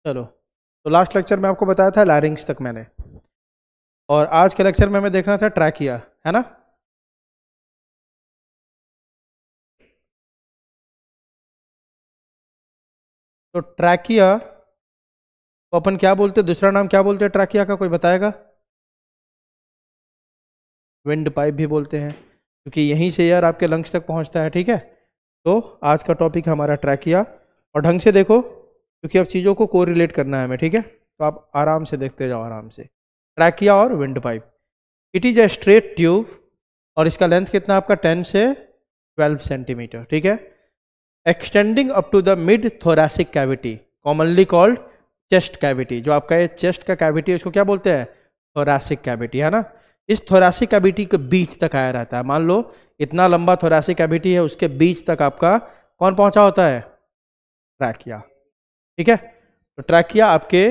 चलो, तो last lecture में आपको बताया था लैरिंग्स तक मैंने, और आज के लेक्चर में हमें देखना था ट्रैकिया, है ना। तो ट्रैकिया को अपन क्या बोलते हैं, दूसरा नाम क्या बोलते हैं ट्रैकिया का, कोई बताएगा? विंड पाइप भी बोलते हैं, क्योंकि यहीं से यार आपके लंग्स तक पहुंचता है। ठीक है, तो आज का टॉपिक हमारा ट्रैकिया, और ढंग से देखो क्योंकि अब चीज़ों को कोरिलेट करना है हमें। ठीक है, तो आप आराम से देखते जाओ, आराम से। ट्रैकिया और wind pipe, it is a straight tube, और इसका लेंथ कितना आपका 10 से 12 सेंटीमीटर। ठीक है, extending up to the mid thoracic cavity, commonly called chest cavity. जो आपका ये चेस्ट का कैविटी है इसको क्या बोलते हैं? थोरैसिक कैविटी, है ना। इस थोरैसिक कैविटी के बीच तक आया रहता है। मान लो इतना लंबा थोरैसिक कैविटी है, उसके बीच तक आपका कौन पहुंचा होता है? ट्रैकिया। ठीक है, तो ट्रैकिया आपके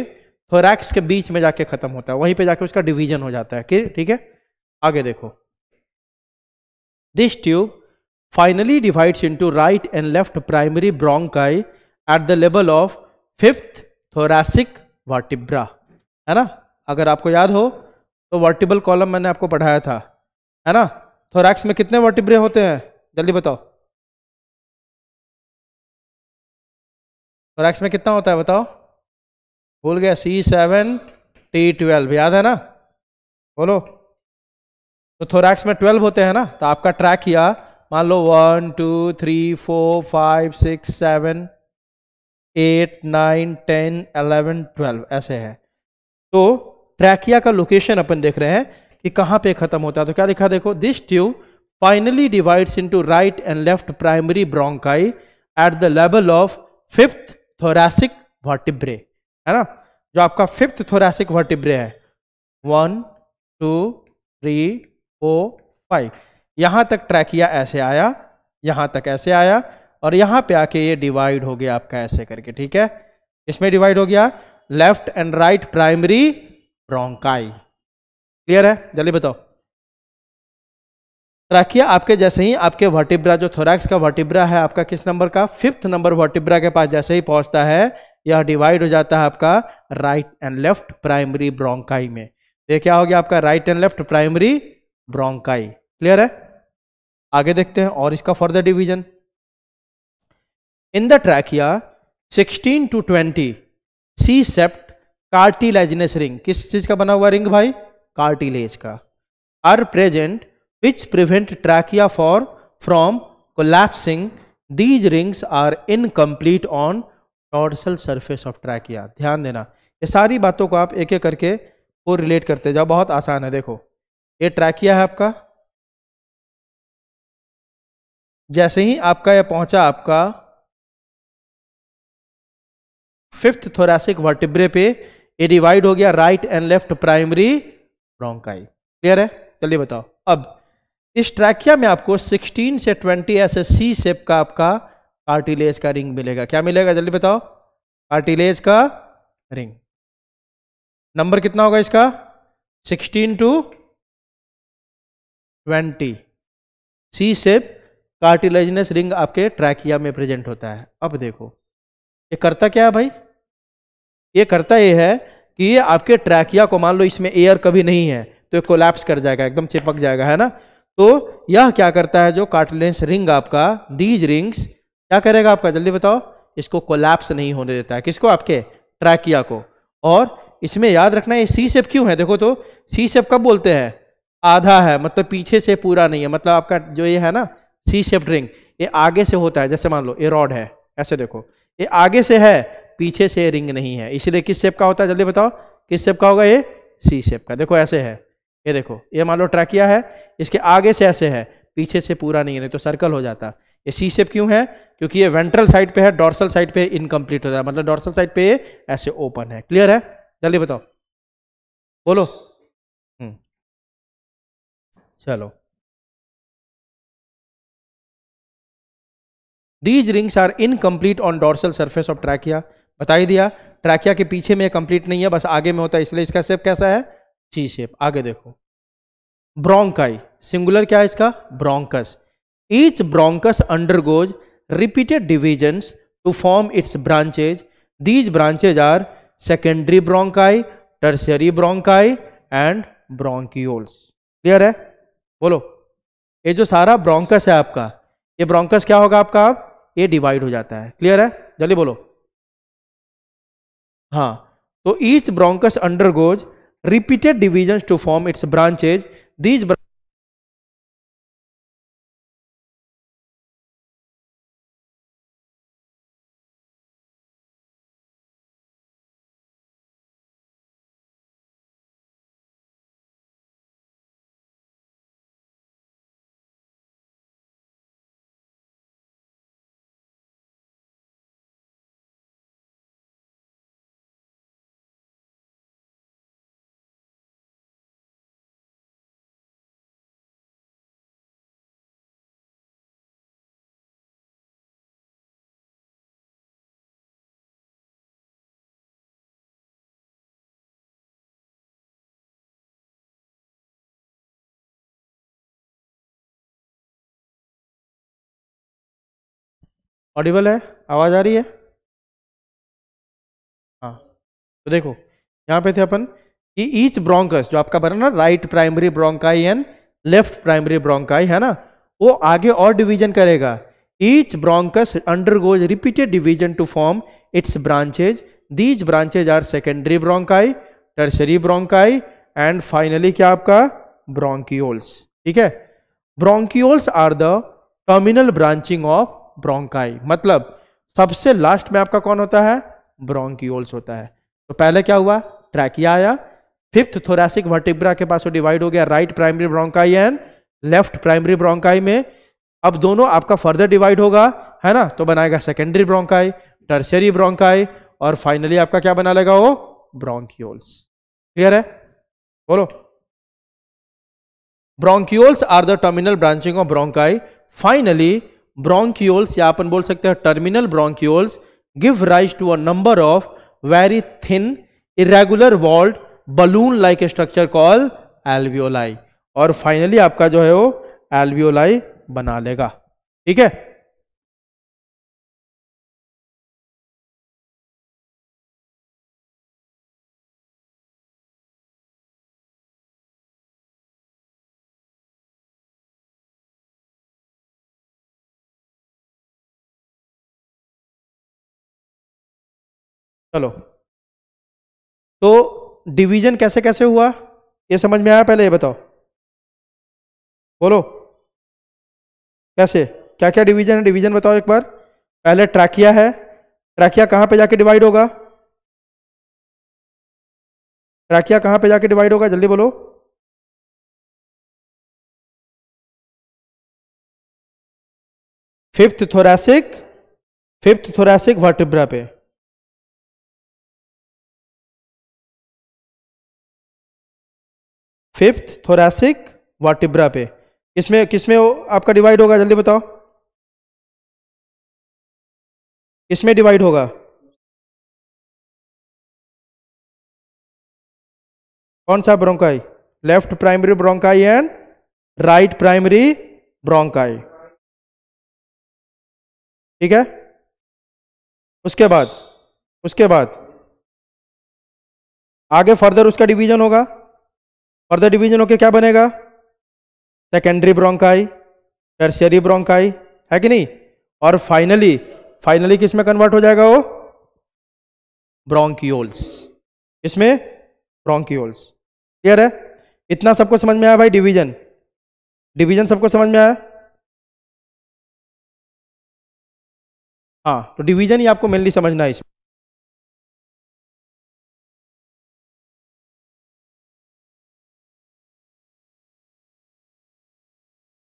थोरैक्स के बीच में जाके खत्म होता है, वहीं पे जाके उसका डिवीजन हो जाता है। ठीक है, आगे देखो। This tube finally divides into right and left primary bronchi at the level of 5th thoracic vertebra, है ना। अगर आपको याद हो तो वर्टिबल कॉलम मैंने आपको पढ़ाया था, है ना। थोरैक्स में कितने वर्टिब्रे होते हैं, जल्दी बताओ। थोरैक्स में कितना होता है बताओ? भूल गया? C7 T12, याद है ना? बोलो। तो थोरैक्स में 12 होते हैं ना, तो आपका ट्रैकिया मान लो 1 2 3 4 5 6 7 8 9 10 11 12 ऐसे है। तो ट्रैकिया का लोकेशन अपन देख रहे हैं कि कहां पे खत्म होता है। तो क्या लिखा देखो, this tube finally divides into right and left primary bronchi at the level of 5th thoracic vertebrae, है ना। जो आपका 5th थोरैसिक वर्टिब्रे है, 1 2 3 4 5, यहां तक ट्रैकिया ऐसे आया, यहां तक ऐसे आया, और यहां पे आके ये डिवाइड हो गया आपका ऐसे करके। ठीक है, इसमें डिवाइड हो गया left and right primary bronchi. Clear है? जल्दी बताओ। ट्रैकिया आपके जैसे ही आपके वर्टिब्रा, जो थोरैक्स का वर्टिब्रा है आपका किस नंबर का? 5th नंबर वर्टिब्रा के पास जैसे ही पहुंचता है, यह डिवाइड हो जाता है आपका right and left primary bronchi में। ये क्या हो गया आपका? Right and left primary bronchi. Clear है? आगे देखते हैं और इसका further division. In the trachea 16 to 20 C shaped cartilaginous ring, किस चीज का बना हुआ रिंग भाई? कार्टिलेज का, are present which prevent trachea for from collapsing. These rings are incomplete on dorsal surface of trachea. ध्यान देना, ये सारी बातों को आप एक एक करके को रिलेट करते जाओ, बहुत आसान है। देखो, ये ट्रैकिया है आपका, जैसे ही आपका यह पहुंचा आपका 5th थोरैसिक वर्टिब्रे पे, ये डिवाइड हो गया right and left primary bronchi. Clear है? जल्दी बताओ। अब इस ट्रैकिया में आपको 16 से 20 ऐसे सी शेप का आपका कार्टिलेज का रिंग मिलेगा। क्या मिलेगा? जल्दी बताओ। कार्टिलेज का रिंग। नंबर कितना होगा इसका? 16 to 20 C shape cartilaginous ring आपके ट्रैकिया में प्रेजेंट होता है। अब देखो ये करता क्या है भाई? ये करता ये है कि ये आपके ट्रैकिया को, मान लो इसमें एयर कभी नहीं है तो ये कोलैप्स कर जाएगा, एकदम चिपक जाएगा, है ना। तो यह क्या करता है, जो कार्टिलेजिनस रिंग आपका, दीज रिंग्स क्या करेगा आपका? जल्दी बताओ। इसको कोलैप्स नहीं होने देता है। किसको? आपके ट्रैकिया को। और इसमें याद रखना ये सी शेप क्यों है, देखो तो। सी शेप कब बोलते हैं? आधा है, मतलब पीछे से पूरा नहीं है। मतलब आपका जो ये है ना सी शेप्ड रिंग, ये आगे से होता है। जैसे मान लो ये रॉड है, ऐसे देखो, ये आगे से है, पीछे से रिंग नहीं है। इसलिए किस शेप का होता है? जल्दी बताओ, किस शेप का होगा? ये सी शेप का। देखो ऐसे है, ये देखो, ये मान लो ट्रैकिया है, इसके आगे से ऐसे है, पीछे से पूरा नहीं है, नहीं तो सर्कल हो जाता। ये सी शेप क्यों है? क्योंकि ये वेंट्रल साइड पे है, डॉर्सल साइड पे इनकम्प्लीट होता है, मतलब डॉर्सल साइड पे ऐसे ओपन है। क्लियर है? जल्दी बताओ, बोलो। चलो, these rings are incomplete on dorsal surface of trachea. बता ही दिया, ट्रैकिया के पीछे में कंप्लीट नहीं है, बस आगे में होता है, इसलिए इसका शेप कैसा है? C shape. आगे देखो, ब्रोंकाई, सिंगुलर क्या है इसका? Bronchus. Each bronchus undergoes repeated divisions to form its branches. These branches are secondary bronchi, tertiary bronchi and bronchioles. Clear है? बोलो, ये जो सारा ब्रोंकस है आपका, ये ब्रोंकस क्या होगा आपका? ये डिवाइड हो जाता है। क्लियर है? जल्दी बोलो। हाँ, तो each bronchus undergoes repeated divisions to form its branches. These audible है? आवाज आ रही है? हाँ, तो देखो यहाँ पे थे अपन कि ईच ब्रोंकस जो आपका बना ना, right primary bronchi and left primary bronchi, है ना, वो आगे और डिवीजन करेगा। Each bronchus undergoes repeated division to form its branches. These branches are secondary bronchi, tertiary bronchi and finally क्या आपका? ब्रोंकियोल्स। ठीक है? Bronchioles are the terminal branching of bronchi. मतलब सबसे लास्ट में आपका कौन होता है? ब्रोंकियोल्स होता है। तो पहले क्या हुआ? ट्रैकिया आया, फिफ्थ थोरैसिक वर्टिब्रा के पास वो डिवाइड हो गया right primary bronchi and left primary bronchi में। अब दोनों आपका फर्दर डिवाइड होगा, है ना, तो बनाएगा सेकेंडरी ब्रोंकाई, टर्शियरी ब्रोंकाई और फाइनली आपका क्या बना लेगा? वो ब्रोंकियोल्स। क्लियर है? बोलो। Bronchioles are the terminal branching of bronchi. Finally bronchioles, या अपन बोल सकते हैं terminal bronchioles, give rise to a number of very thin irregular walled balloon like structure call alveoli. और फाइनली आपका जो है वो एल्वियोलाई बना लेगा। ठीक है? चलो, तो डिवीजन कैसे कैसे हुआ ये समझ में आया? पहले ये बताओ, बोलो कैसे, क्या क्या डिवीजन है? डिवीजन बताओ एक बार। पहले ट्रैकिया है, ट्रैकिया कहां पे जाके डिवाइड होगा? ट्रैकिया कहां पे जाके डिवाइड होगा? जल्दी बोलो। Fifth thoracic, fifth thoracic vertebra पे। फिफ्थ थोरैसिक वर्टिब्रा पे किसमें किसमें आपका डिवाइड होगा? जल्दी बताओ, किसमें डिवाइड होगा? कौन सा bronchi? Left primary bronchi and right primary bronchi. ठीक है? उसके बाद, उसके बाद आगे फर्दर उसका डिवीजन होगा। फर्दर डिवीजन होके क्या बनेगा? सेकेंडरी ब्रोंकाई, टर्शियरी ब्रोंकाई, है कि नहीं? और फाइनली, फाइनली किस में कन्वर्ट हो जाएगा वो? ब्रोंकियोल्स। इसमें ब्रोंकियोल्स। क्लियर है? इतना सबको समझ में आया भाई? डिवीजन, डिवीजन सबको समझ में आया? हाँ, तो डिवीजन ही आपको मेनली समझना है इसमें।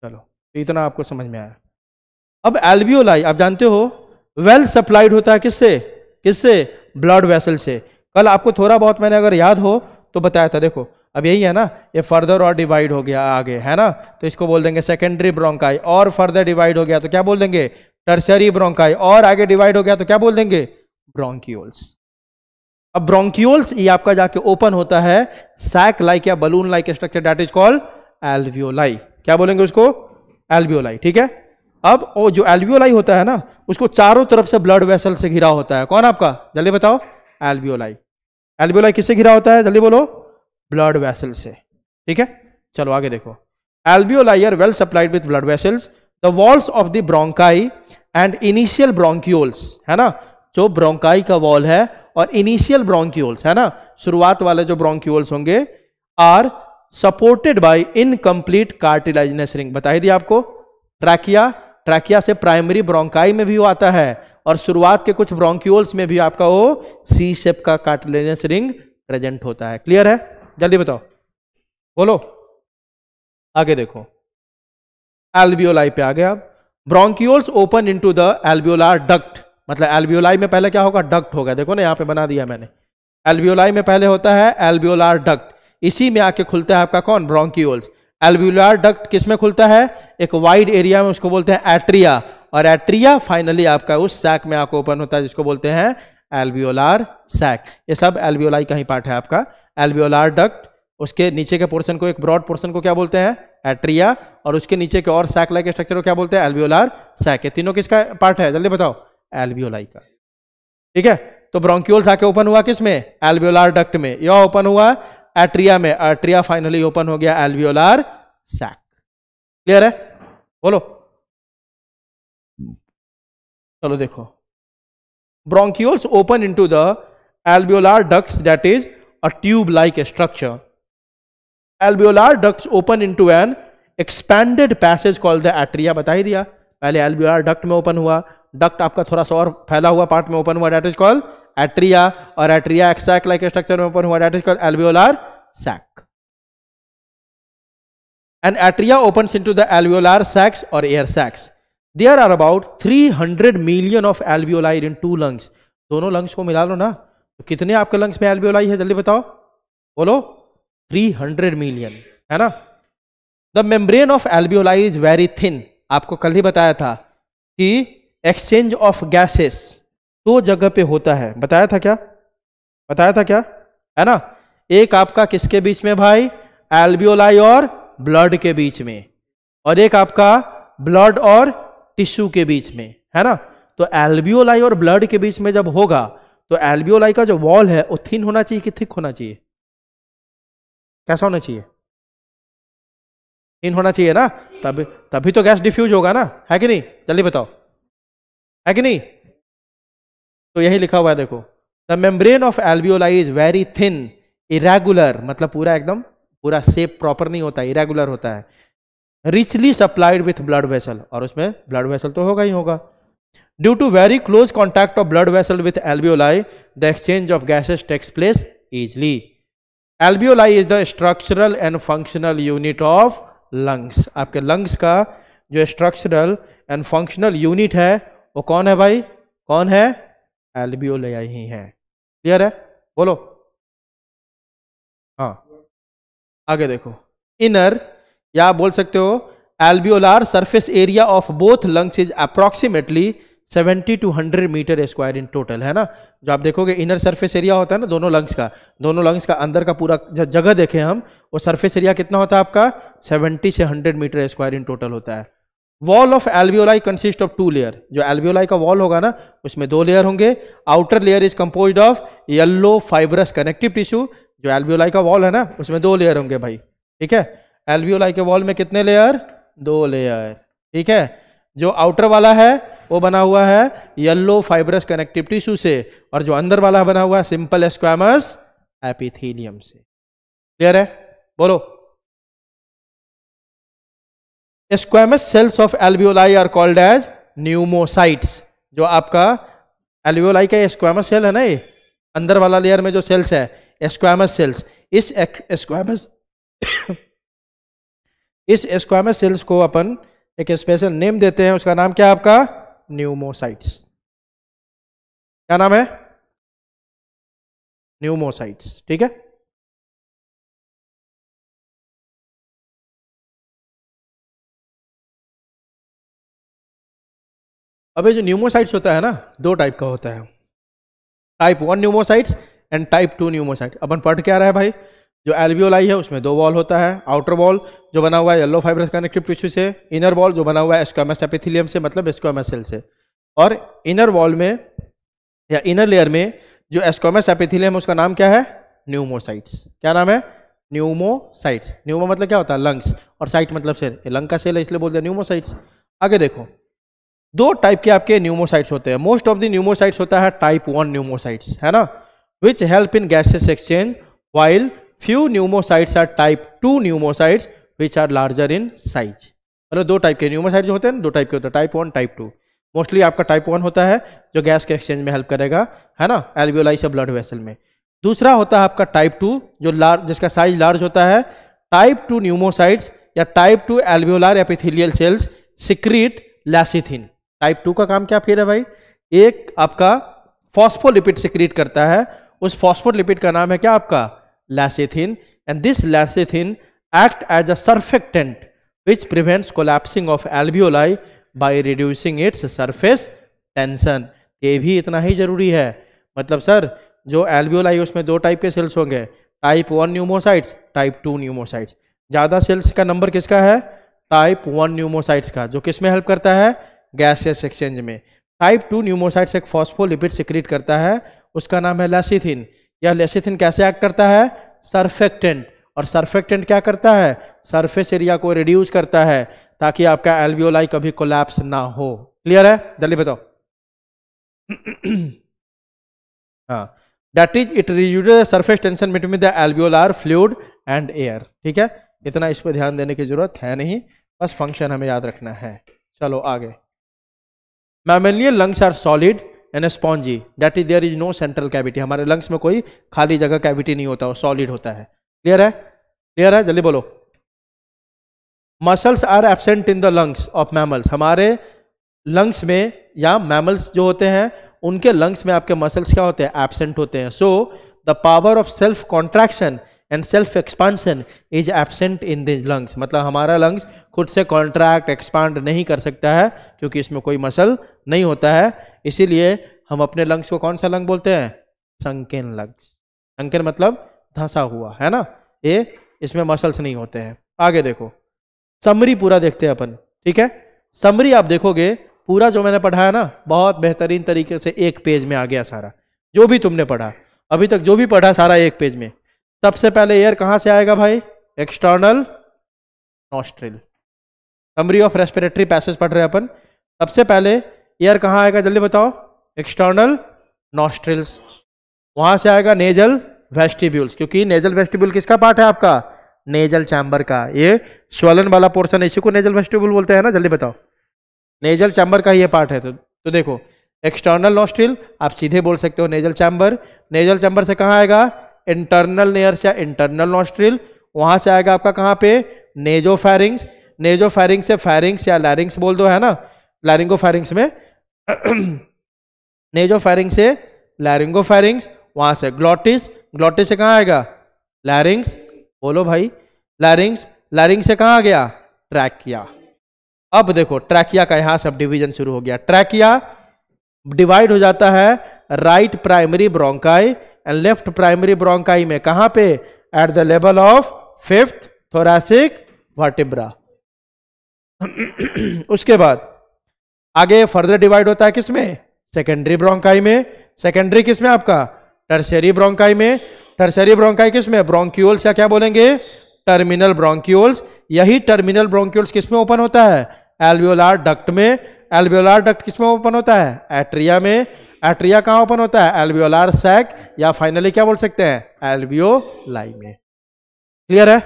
चलो, तो इतना आपको समझ में आया। अब एल्वियोलाई आप जानते हो वेल सप्लाइड होता है किससे? किससे? ब्लड वेसल से। कल आपको थोड़ा बहुत मैंने अगर याद हो तो बताया था। देखो अब यही है ना, ये फर्दर और डिवाइड हो गया आगे, है ना, तो इसको बोल देंगे सेकेंडरी ब्रोंकाई। और फर्दर डिवाइड हो गया तो क्या बोल देंगे? Tertiary bronchi. और आगे डिवाइड हो गया तो क्या बोल देंगे? ब्रोंकियोल्स। अब ब्रोंकियोल्स ये आपका जाके ओपन होता है सैक लाइक या balloon like structure, that is called alveoli. क्या बोलेंगे उसको? एल्वियोलाई। ठीक है? अब वो जो एल्वियोलाई होता है ना, उसको चारों तरफ से ब्लड वेसल से घिरा होता है। कौन आपका? जल्दी बताओ। एल्वियोलाई। एल्वियोलाई किससे घिरा होता है, जल्दी बोलो, ब्लड वेसल से। ठीक है, चलो आगे देखो। Alveoli are well supplied with blood vessels, the walls of the bronchi and initial bronchioles, है ना, जो ब्रोंकाई का वॉल है और इनिशियल ब्रोंक्यूल्स, है ना, शुरुआत वाले जो ब्रोंक्यूल्स होंगे, are supported by incomplete cartilaginous ring. बता ही दिया आपको, ट्रैकिया, ट्रैकिया से प्राइमरी ब्रोंकाई में भी वो आता है और शुरुआत के कुछ ब्रोंक्यूल्स में भी आपका वो सी शेप का कार्टिलेजिनस रिंग प्रेजेंट होता है। क्लियर है, जल्दी बताओ, बोलो आगे देखो। एल्वियोलाई पे आ गया अब। Bronchioles open into the alveolar duct, मतलब एल्वियोलाई में पहले क्या होगा, डक्ट होगा। देखो ना, यहां पे बना दिया मैंने, एल्वियोलाई में पहले होता है एल्वियोलार डक्ट, इसी में आके खुलता है आपका कौन, ब्रोंक्यूल्स। एल्वियोलार डक्ट किस में खुलता है, एक वाइड एरिया में, उसको बोलते हैं एट्रिया, और एट्रिया फाइनली आपका उस सैक में आके ओपन होता है जिसको बोलते हैं एल्वियोलार सैक। ये सब एल्वियोलाई का ही पार्ट है आपका। एल्वियोलार डक्ट, उसके नीचे के पोर्शन को, एक ब्रॉड पोर्शन को क्या बोलते हैं, एट्रिया, और उसके नीचे के और सैक लाइक स्ट्रक्चर को क्या बोलते हैं, एल्वियोलार सैक। ये तीनों किसका पार्ट है, जल्दी बताओ, एल्वियोलाई का। ठीक है, तो ब्रोंक्यूल्स आके ओपन हुआ किस में, एल्वियोलार डक्ट में, यह ओपन हुआ एट्रिया में, एट्रिया फाइनली ओपन हो गया एल्वियोलार सैक। क्लियर है, बोलो, चलो देखो। Bronchioles open into the alveolar ducts, that is a tube like structure. Alveolar ducts open into an expanded passage called the atria. बता ही दिया, पहले एल्वियोलार डक्ट में ओपन हुआ, डक्ट आपका थोड़ा सा और फैला हुआ पार्ट में ओपन हुआ, दैट इज कॉल्ड एट्रिया, और एट्रिया एक सैक लाइक स्ट्रक्चर में ओपन हुआ, that is called alveolar sac. And atria opens into the alveolar sacs और air sacs. There are about 300 million of alveoli in 2 lungs. दोनों lungs को मिला लो ना, तो कितने आपके लंग्स में एल्वियोलाई है, जल्दी बताओ, बोलो, 300 मिलियन, है ना। The membrane of alveoli is very thin. आपको कल ही बताया था कि एक्सचेंज ऑफ गैसेस 2 जगह पे होता है, बताया था क्या, बताया था क्या, है ना। एक आपका किसके बीच में भाई, एल्वियोलाई और ब्लड के बीच में, और एक आपका ब्लड और टिश्यू के बीच में, है ना। तो एल्वियोलाई और ब्लड के बीच में जब होगा तो एल्वियोलाई का जो वॉल है वो थिन होना चाहिए कि थिक होना चाहिए, कैसा होना चाहिए, थिन होना चाहिए ना, तभी तो गैस डिफ्यूज होगा ना, है कि नहीं, जल्दी बताओ, है कि नहीं। तो यही लिखा हुआ है, देखो, the membrane of alveoli is very thin, irregular, मतलब पूरा एकदम पूरा शेप प्रॉपर नहीं होता, इरेगुलर होता है, richly supplied with blood vessel, और उसमें ब्लड वेसल तो होगा ही होगा। Due to very close contact of blood vessel with alveoli, the exchange of gases takes place easily. Alveoli is the structural and functional unit of lungs. आपके lungs का जो structural and functional unit है वो कौन है भाई, कौन है, एल्वियोलाई ही है। क्लियर है, बोलो, हाँ आगे देखो। इनर, या आप बोल सकते हो alveolar surface area of both lungs is approximately 70 to 100 metre square in total, है ना। जो आप देखोगे इनर सरफेस एरिया होता है ना दोनों लंग्स का अंदर का पूरा जगह देखें हम, वो सरफेस एरिया कितना होता है आपका, 70 से 100 मीटर स्क्वायर इन टोटल होता है। Wall of alveoli consist of 2 layer. जो एल्वियोलाई का वॉल होगा ना उसमें 2 लेयर होंगे। Outer layer is composed of yellow fibrous connective tissue. जो एल्वियोलाई का वॉल है ना उसमें 2 लेयर होंगे भाई, ठीक है। एल्वियोलाई के वॉल में कितने लेयर, 2 लेयर, ठीक है। जो आउटर वाला है वो बना हुआ है येलो फाइब्रस कनेक्टिव टिश्यू से, और जो अंदर वाला बना हुआ है सिंपल स्क्वैमस एपिथेलियम से। क्लियर है, बोलो। Squamous cells of alveoli are called as pneumocytes. जो आपका एल्वियोलाई का स्क्वैमस सेल है ना, ये अंदर वाला लेयर में जो सेल्स है स्क्वैमस सेल्स, इस स्क्वैमस सेल्स को अपन एक स्पेशल नेम देते हैं, उसका नाम क्या है आपका, न्यूमोसाइट्स। क्या नाम है, न्यूमोसाइट्स, ठीक है। अब ये जो न्यूमोसाइट्स होता है ना 2 टाइप का होता है, type 1 pneumocytes and type 2 pneumocyte. अपन पढ़ क्या रहा है भाई, जो एल्वियोलाई है उसमें 2 वॉल होता है। आउटर वॉल जो बना हुआ है येलो फाइब्रस कनेक्टिव टिश्यू से, इनर वॉल जो बना हुआ है स्क्वैमस एपिथेलियम से, मतलब स्क्वैमस सेल से। और इनर वॉल में या इनर लेयर में जो एस्क्वामस एपिथेलियम उसका नाम क्या है? न्यूमोसाइट्स। क्या नाम है? न्यूमोसाइट्स। न्यूमो मतलब क्या होता है? लंग्स, और साइट मतलब सेल। लंग का सेल है इसलिए बोल दिया न्यूमोसाइट्स। आगे देखो, दो टाइप के आपके न्यूमोसाइट्स होते हैं। मोस्ट ऑफ द न्यूमोसाइट्स होता है टाइप 1 न्यूमोसाइट्स, है ना, विच help in gases exchange, while few pneumocytes are type 2 pneumocytes which are larger in size। मतलब दो टाइप के न्यूमोसाइट जो होते हैं, दो टाइप के होते हैं, टाइप 1 टाइप 2। मोस्टली आपका टाइप 1 होता है जो गैस के एक्सचेंज में हेल्प करेगा, है ना, एल्वियोलाई से ब्लड वेसल में। दूसरा होता है आपका टाइप 2 जो लार्ज, जिसका साइज लार्ज होता है। टाइप 2 न्यूमोसाइट्स या type 2 alveolar epithelial cells secrete lecithin. Type 2 का काम क्या फिर है भाई? एक आपका फॉस्फोलिपिड सिक्रीट करता है, उस फॉस्फोलिपिड का नाम है क्या आपका? Lecithin. And this lecithin act as a surfactant which prevents collapsing of alveoli by reducing its surface tension. ये भी इतना ही जरूरी है। मतलब सर जो एल्वियोलाई उसमें दो टाइप के सेल्स होंगे, टाइप 1 न्यूमोसाइट्स, टाइप 2 न्यूमोसाइट्स। ज़्यादा सेल्स का नंबर किसका है? टाइप 1 न्यूमोसाइट्स का, जो किस में हेल्प करता है? गैसियस एक्सचेंज में। टाइप 2 न्यूमोसाइट्स एक फॉस्फोलिपिड सिक्रीट करता है, उसका नाम है लैसिथिन। यह लैसिथिन कैसे एक्ट करता है? सर्फेक्टेंट। और सर्फेक्टेंट क्या करता है? सरफेस एरिया को रिड्यूस करता है ताकि आपका एल्वियोलाई कभी कोलैप्स ना हो। क्लियर है? जल्दी बताओ। हाँ, that is it reduces surface tension between the alveolar fluid and air. ठीक है, इतना इस पर ध्यान देने की जरूरत है नहीं, बस फंक्शन हमें याद रखना है। चलो आगे। Mammalian lungs are solid and spongy, that is there is no central cavity. हमारे लंग्स में कोई खाली जगह कैविटी नहीं होता, वो सॉलिड होता है। क्लियर है? क्लियर है? जल्दी बोलो। Muscles are absent in the lungs of mammals. हमारे लंग्स में या मैमल्स जो होते हैं उनके लंग्स में आपके मसल्स क्या होते हैं? एब्सेंट होते हैं। So the power of self contraction and self expansion is absent in the lungs. मतलब हमारा लंग्स खुद से कॉन्ट्रैक्ट एक्सपांड नहीं कर सकता है क्योंकि इसमें कोई मसल नहीं होता है। इसीलिए हम अपने लंग्स को कौन सा लंग बोलते हैं? Sunken lungs. संकेन मतलब धंसा हुआ, है ना, ये इसमें मसल्स नहीं होते हैं। आगे देखो, समरी पूरा देखते हैं अपन। ठीक है, समरी आप देखोगे पूरा जो मैंने पढ़ा है ना, बहुत बेहतरीन तरीके से एक पेज में आ गया सारा। जो भी तुमने पढ़ा अभी तक, जो भी पढ़ा सारा एक पेज में। सबसे पहले एयर कहां से आएगा भाई? External nostril. Summary of respiratory passage पढ़ रहे हैं अपन। सबसे पहले एयर कहां आएगा? जल्दी बताओ। External nostrils. वहां से आएगा नेजल वेस्टिब्यूल्स, क्योंकि नेजल वेस्टिब्यूल किसका पार्ट है आपका? नेजल चैम्बर का। ये स्वलन वाला पोर्शन, इसी को नेजल वेस्टिब्यूल बोलते हैं ना। जल्दी बताओ, नेजल चैम्बर का ये पार्ट है। तो देखो, एक्सटर्नल नॉस्ट्रिल आप सीधे बोल सकते हो नेजल चैम्बर। नेजल चैम्बर से कहाँ आएगा? इंटरनल नेयर्स या इंटरनल नॉस्ट्रिल। वहां से आएगा आपका कहाँ पे? नेजोफैरिंग्स। नेजोफैरिंग्स से फैरिंग्स या लैरिंग्स बोल दो, है ना, लैरिंगोफैरिंग्स में। नेजोफैरिंग्स से लैरिंगोफैरिंग्स, वहां से ग्लॉटिस। ग्लॉटिस से कहाँ आएगा? लैरिंग्स। बोलो भाई, लैरिंग्स। लैरिंग्स से कहाँ आ गया? ट्रैकिया। अब देखो, ट्रैकिया का यहां सब डिवीजन शुरू हो गया। ट्रैकिया डिवाइड हो जाता है right primary bronchi and left primary bronchi में। कहां पे? At the level of 5th thoracic vertebra. उसके बाद आगे फर्दर डिवाइड होता है किसमें? सेकेंडरी ब्रोंकाई में। सेकेंडरी किसमें आपका? टर्शियरी ब्रोंकाई में। टर्शियरी ब्रोंकाई किसमें? ब्रोंक्यूल्स या क्या बोलेंगे? Terminal bronchioles. यही टर्मिनल ब्रोंक्यूल्स किसमें ओपन होता है? एल्वियोलार डक्ट में। एल्वियोलार डक्ट किसमें ओपन होता है? एट्रिया में। एट्रिया कहां ओपन होता है? एल्वियोलार सैक, या फाइनली क्या बोल सकते हैं? एल्वियोलाई में। क्लियर है?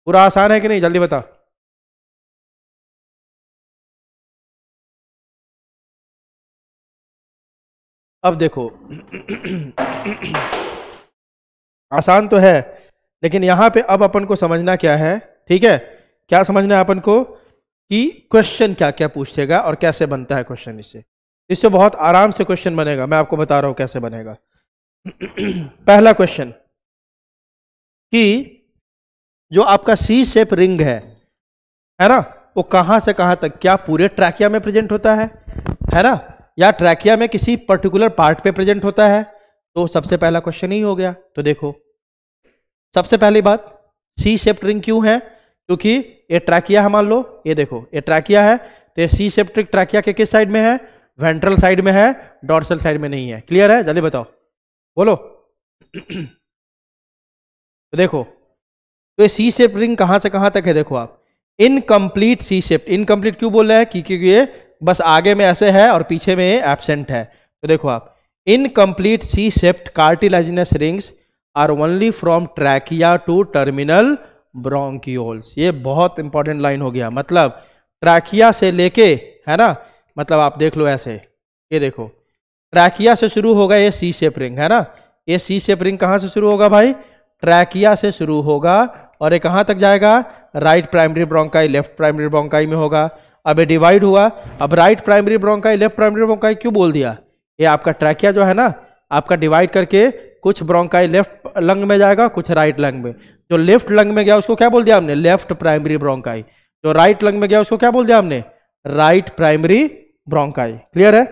पूरा आसान है कि नहीं? जल्दी बता। अब देखो, आसान तो है, लेकिन यहां पे अब अपन को समझना क्या है? ठीक है, क्या समझना है अपन को कि क्वेश्चन क्या क्या पूछेगा और कैसे बनता है क्वेश्चन। इससे बहुत आराम से क्वेश्चन बनेगा। मैं आपको बता रहा हूं कैसे बनेगा। पहला क्वेश्चन कि जो आपका सी शेप रिंग है ना, वो कहां से कहां तक, क्या पूरे ट्रैकिया में प्रेजेंट होता है ना, या ट्रैकिया में किसी पर्टिकुलर पार्ट पे प्रेजेंट होता है? तो सबसे पहला क्वेश्चन ही हो गया। तो देखो, सबसे पहली बात, सी शेप्ड रिंग क्यों है? क्योंकि ये ट्रैकिया है, मान लो ये देखो, ये ट्रैकिया है, तो ये सी शेप्ड ट्रैकिया के किस साइड में है? वेंट्रल साइड में है, डॉर्सल साइड में नहीं है। क्लियर है? जल्दी बताओ, बोलो। तो देखो, तो ये सी शेप रिंग कहां से कहां तक है? देखो आप, इनकम्प्लीट सी शेप। इनकम्प्लीट क्यों बोल रहे हैं? क्योंकि ये बस आगे में ऐसे है और पीछे में एब्सेंट है। तो देखो आप, incomplete C shaped cartilaginous rings are only from trachea to terminal bronchioles. ये बहुत इंपॉर्टेंट लाइन हो गया। मतलब ट्रैकिया से लेके, है ना, मतलब आप देख लो ऐसे, ये देखो, ट्रैकिया से शुरू होगा ये सी शेप रिंग, है ना। ये सी शेप रिंग कहां से शुरू होगा भाई? ट्रैकिया से शुरू होगा और ये कहां तक जाएगा? Right primary bronchi, left primary bronchi में होगा। अब ये डिवाइड हुआ, अब right primary bronchi, left primary bronchi क्यों बोल दिया? ये आपका ट्रैकिया जो है ना, आपका डिवाइड करके कुछ ब्रोंकाई लेफ्ट लंग में जाएगा, कुछ राइट लंग में। जो लेफ्ट लंग में गया उसको क्या बोल दिया हमने? Left primary bronchi. जो राइट लंग में गया उसको क्या बोल दिया हमने? Right primary bronchi. क्लियर है?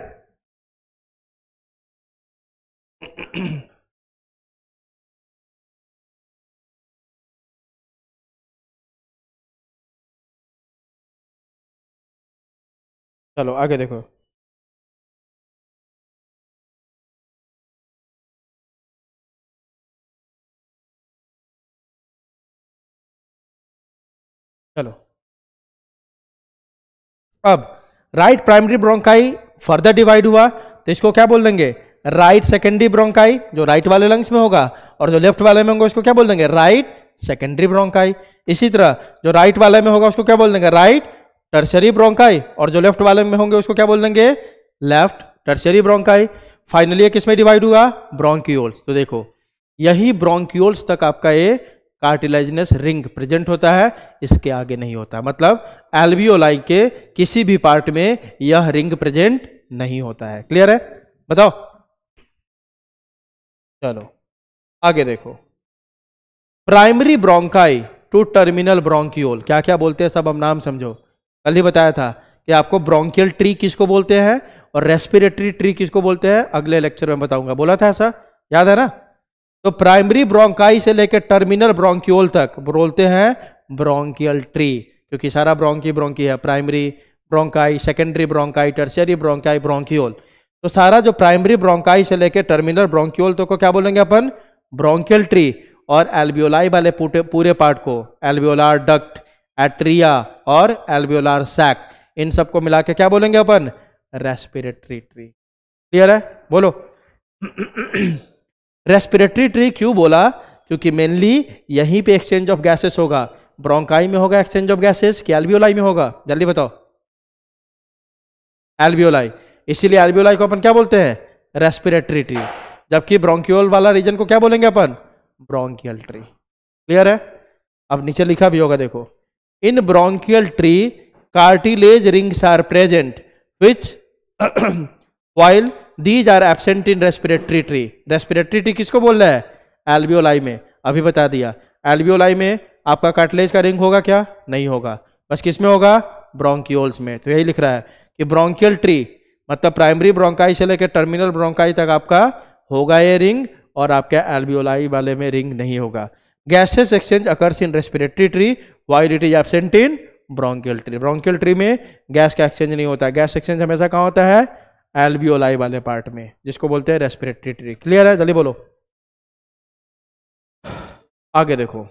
चलो आगे देखो। चलो, अब right primary bronchi further divide हुआ तो इसको क्या बोल देंगे? राइट सेकेंडरी ब्रोंकाई, जो राइट वाले लंग्स में होगा, और जो लेफ्ट वाले में होगा उसको क्या बोल देंगे? Right secondary bronchi. इसी तरह जो राइट वाले में होगा उसको क्या बोल देंगे? राइट टर्शरी ब्रोंकाई, और जो लेफ्ट वाले में होंगे उसको क्या बोल देंगे? Left tertiary bronchi. फाइनली किस में डिवाइड हुआ? ब्रोंकियोल्स। तो देखो, यही ब्रोंकियोल्स तक आपका ये कार्टिलेजिनस रिंग प्रेजेंट होता है, इसके आगे नहीं होता। मतलब एल्वियोलाई के किसी भी पार्ट में यह रिंग प्रेजेंट नहीं होता है। क्लियर है? बताओ। चलो आगे देखो, primary bronchi to terminal bronchiole क्या क्या बोलते हैं सब हम नाम समझो। कल ही बताया था कि आपको ब्रोंकियल ट्री किसको बोलते हैं और रेस्पिरेटरी ट्री किसको बोलते हैं, अगले लेक्चर में बताऊंगा। बोला था ऐसा, याद है ना? तो प्राइमरी ब्रोंकाई से लेकर टर्मिनल ब्रोंकियोल तक बोलते हैं ब्रोंकियल ट्री, क्योंकि सारा ब्रोंकी है। Primary bronchi, secondary bronchi, tertiary bronchi, bronchiole. तो सारा जो प्राइमरी ब्रोंकाई से लेकर टर्मिनल ब्रोंकियोल तो को क्या बोलेंगे अपन? Bronchial tree. और एल्वियोलाई वाले पूरे पार्ट को एल्वियोलार डक्ट, एट्रिया और एल्वियोलार सैक, इन सबको मिला के क्या बोलेंगे अपन? Respiratory tree. क्लियर है? बोलो। रेस्पिरेटरी ट्री क्यों बोला? क्योंकि मेनली यहीं पे एक्सचेंज ऑफ गैसेस होगा। ब्रोंकाई में होगा एक्सचेंज ऑफ गैसेस कि एल्वियोलाई में होगा? जल्दी बताओ। एल्वियोलाई। इसीलिए एल्वियोलाई को अपन क्या बोलते हैं? Respiratory tree. जबकि ब्रोंकियोल वाला रीजन को क्या बोलेंगे अपन? Bronchial tree. क्लियर है? अब नीचे लिखा भी होगा, देखो, in bronchial tree cartilage rings are present which while these are absent in respiratory tree. Respiratory tree किसको बोल रहा है? एल्वियोलाई में। अभी बता दिया, एल्वियोलाई में आपका कार्टिलेज का रिंग होगा क्या? नहीं होगा। बस किस में होगा? ब्रोंकियोल्स में। तो यही लिख रहा है कि ब्रोंकियल ट्री मतलब प्राइमरी ब्रोंकाई से लेकर टर्मिनल ब्रोंकाई तक आपका होगा ये रिंग, और आपका एल्वियोलाई वाले में रिंग नहीं होगा। Gases exchange occurs in respiratory tree while it is absent in bronchial tree. Bronchial tree में गैस का एक्सचेंज नहीं होता। गैस एक्सचेंज हमेशा कहाँ होता है? एल्वियोलाई वाले पार्ट में, जिसको बोलते हैं रेस्पिरेटरी ट्री। क्लियर है? जल्दी बोलो। आगे देखो,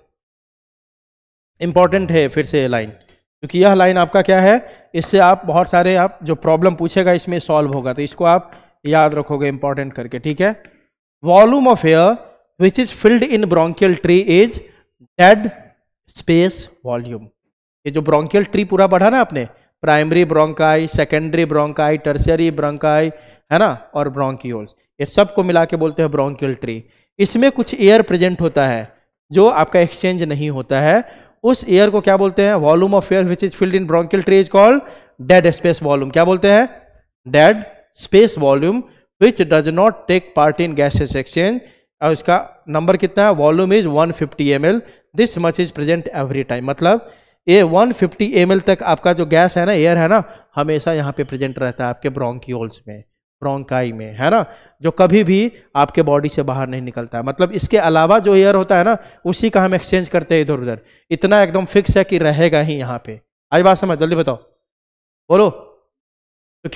इंपॉर्टेंट है फिर से ये लाइन, क्योंकि यह लाइन आपका क्या है, इससे आप बहुत सारे आप जो प्रॉब्लम पूछेगा इसमें सॉल्व होगा, तो इसको आप याद रखोगे इंपॉर्टेंट करके। ठीक है? Volume of air which is filled in bronchial tree is dead space volume. ये जो ब्रोंकियल ट्री पूरा पढ़ा ना आपने, primary bronchi, secondary bronchi, tertiary bronchi, है ना, और ब्रोंकियोल्स, ये सब को मिला के बोलते हैं ब्रोंकियल ट्री। इसमें कुछ एयर प्रेजेंट होता है जो आपका एक्सचेंज नहीं होता है, उस एयर को क्या बोलते हैं? Volume of air which is filled in bronchial tree is called dead space volume. क्या बोलते हैं? Dead space volume which does not take part in gases exchange. और इसका नंबर कितना है? Volume is 150 ml। This much is present every time. मतलब ये 150 ml तक आपका जो गैस है ना, एयर है ना, हमेशा यहाँ पे प्रेजेंट रहता है आपके ब्रोंकियोल्स में, ब्रोंकाई में, है ना, जो कभी भी आपके बॉडी से बाहर नहीं निकलता है। मतलब इसके अलावा जो एयर होता है ना, उसी का हम एक्सचेंज करते हैं इधर उधर। इतना एकदम फिक्स है कि रहेगा ही यहाँ पे। आई बात समझ? जल्दी बताओ, बोलो। तो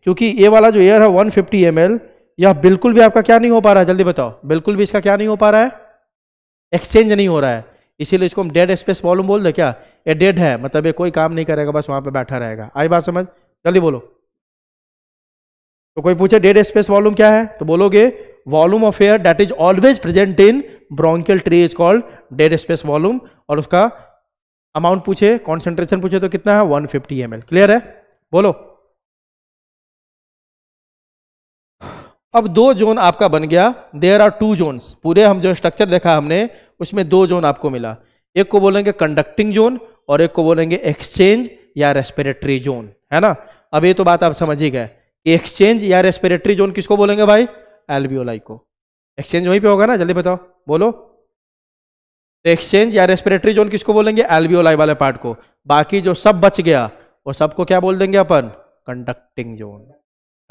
क्योंकि ये वाला जो एयर है 150 ml, यह बिल्कुल भी आपका क्या नहीं हो पा रहा है, जल्दी बताओ, बिल्कुल भी इसका क्या नहीं हो पा रहा है, एक्सचेंज नहीं हो रहा है, इसीलिए इसको हम डेड स्पेस वॉल्यूम बोल दे क्या, ये डेड है, मतलब ये कोई काम नहीं करेगा, बस वहां पे बैठा रहेगा। आई बात समझ, जल्दी बोलो। तो कोई पूछे डेड स्पेस वॉल्यूम क्या है, तो बोलोगे volume of air that is always present in bronchial tree is called dead space volume, और उसका अमाउंट पूछे, कॉन्सेंट्रेशन पूछे तो कितना है, 150 ml। क्लियर है, बोलो। अब दो जोन आपका बन गया, देयर आर टू जोन्स, पूरे हम जो स्ट्रक्चर देखा हमने उसमें दो जोन आपको मिला, एक को बोलेंगे कंडक्टिंग जोन और एक को बोलेंगे एक्सचेंज या रेस्पिरेटरी जोन, है ना। अब ये तो बात आप समझ ही गए कि एक्सचेंज या रेस्पिरेटरी जोन किसको बोलेंगे भाई, एल्वियोलाई को। एक्सचेंज वहीं पे होगा ना, जल्दी बताओ, बोलो। तो एक्सचेंज या रेस्पिरेटरी जोन किसको बोलेंगे, एल्वियोलाई वाले पार्ट को। बाकी जो सब बच गया वो सबको क्या बोल देंगे अपन, कंडक्टिंग जोन।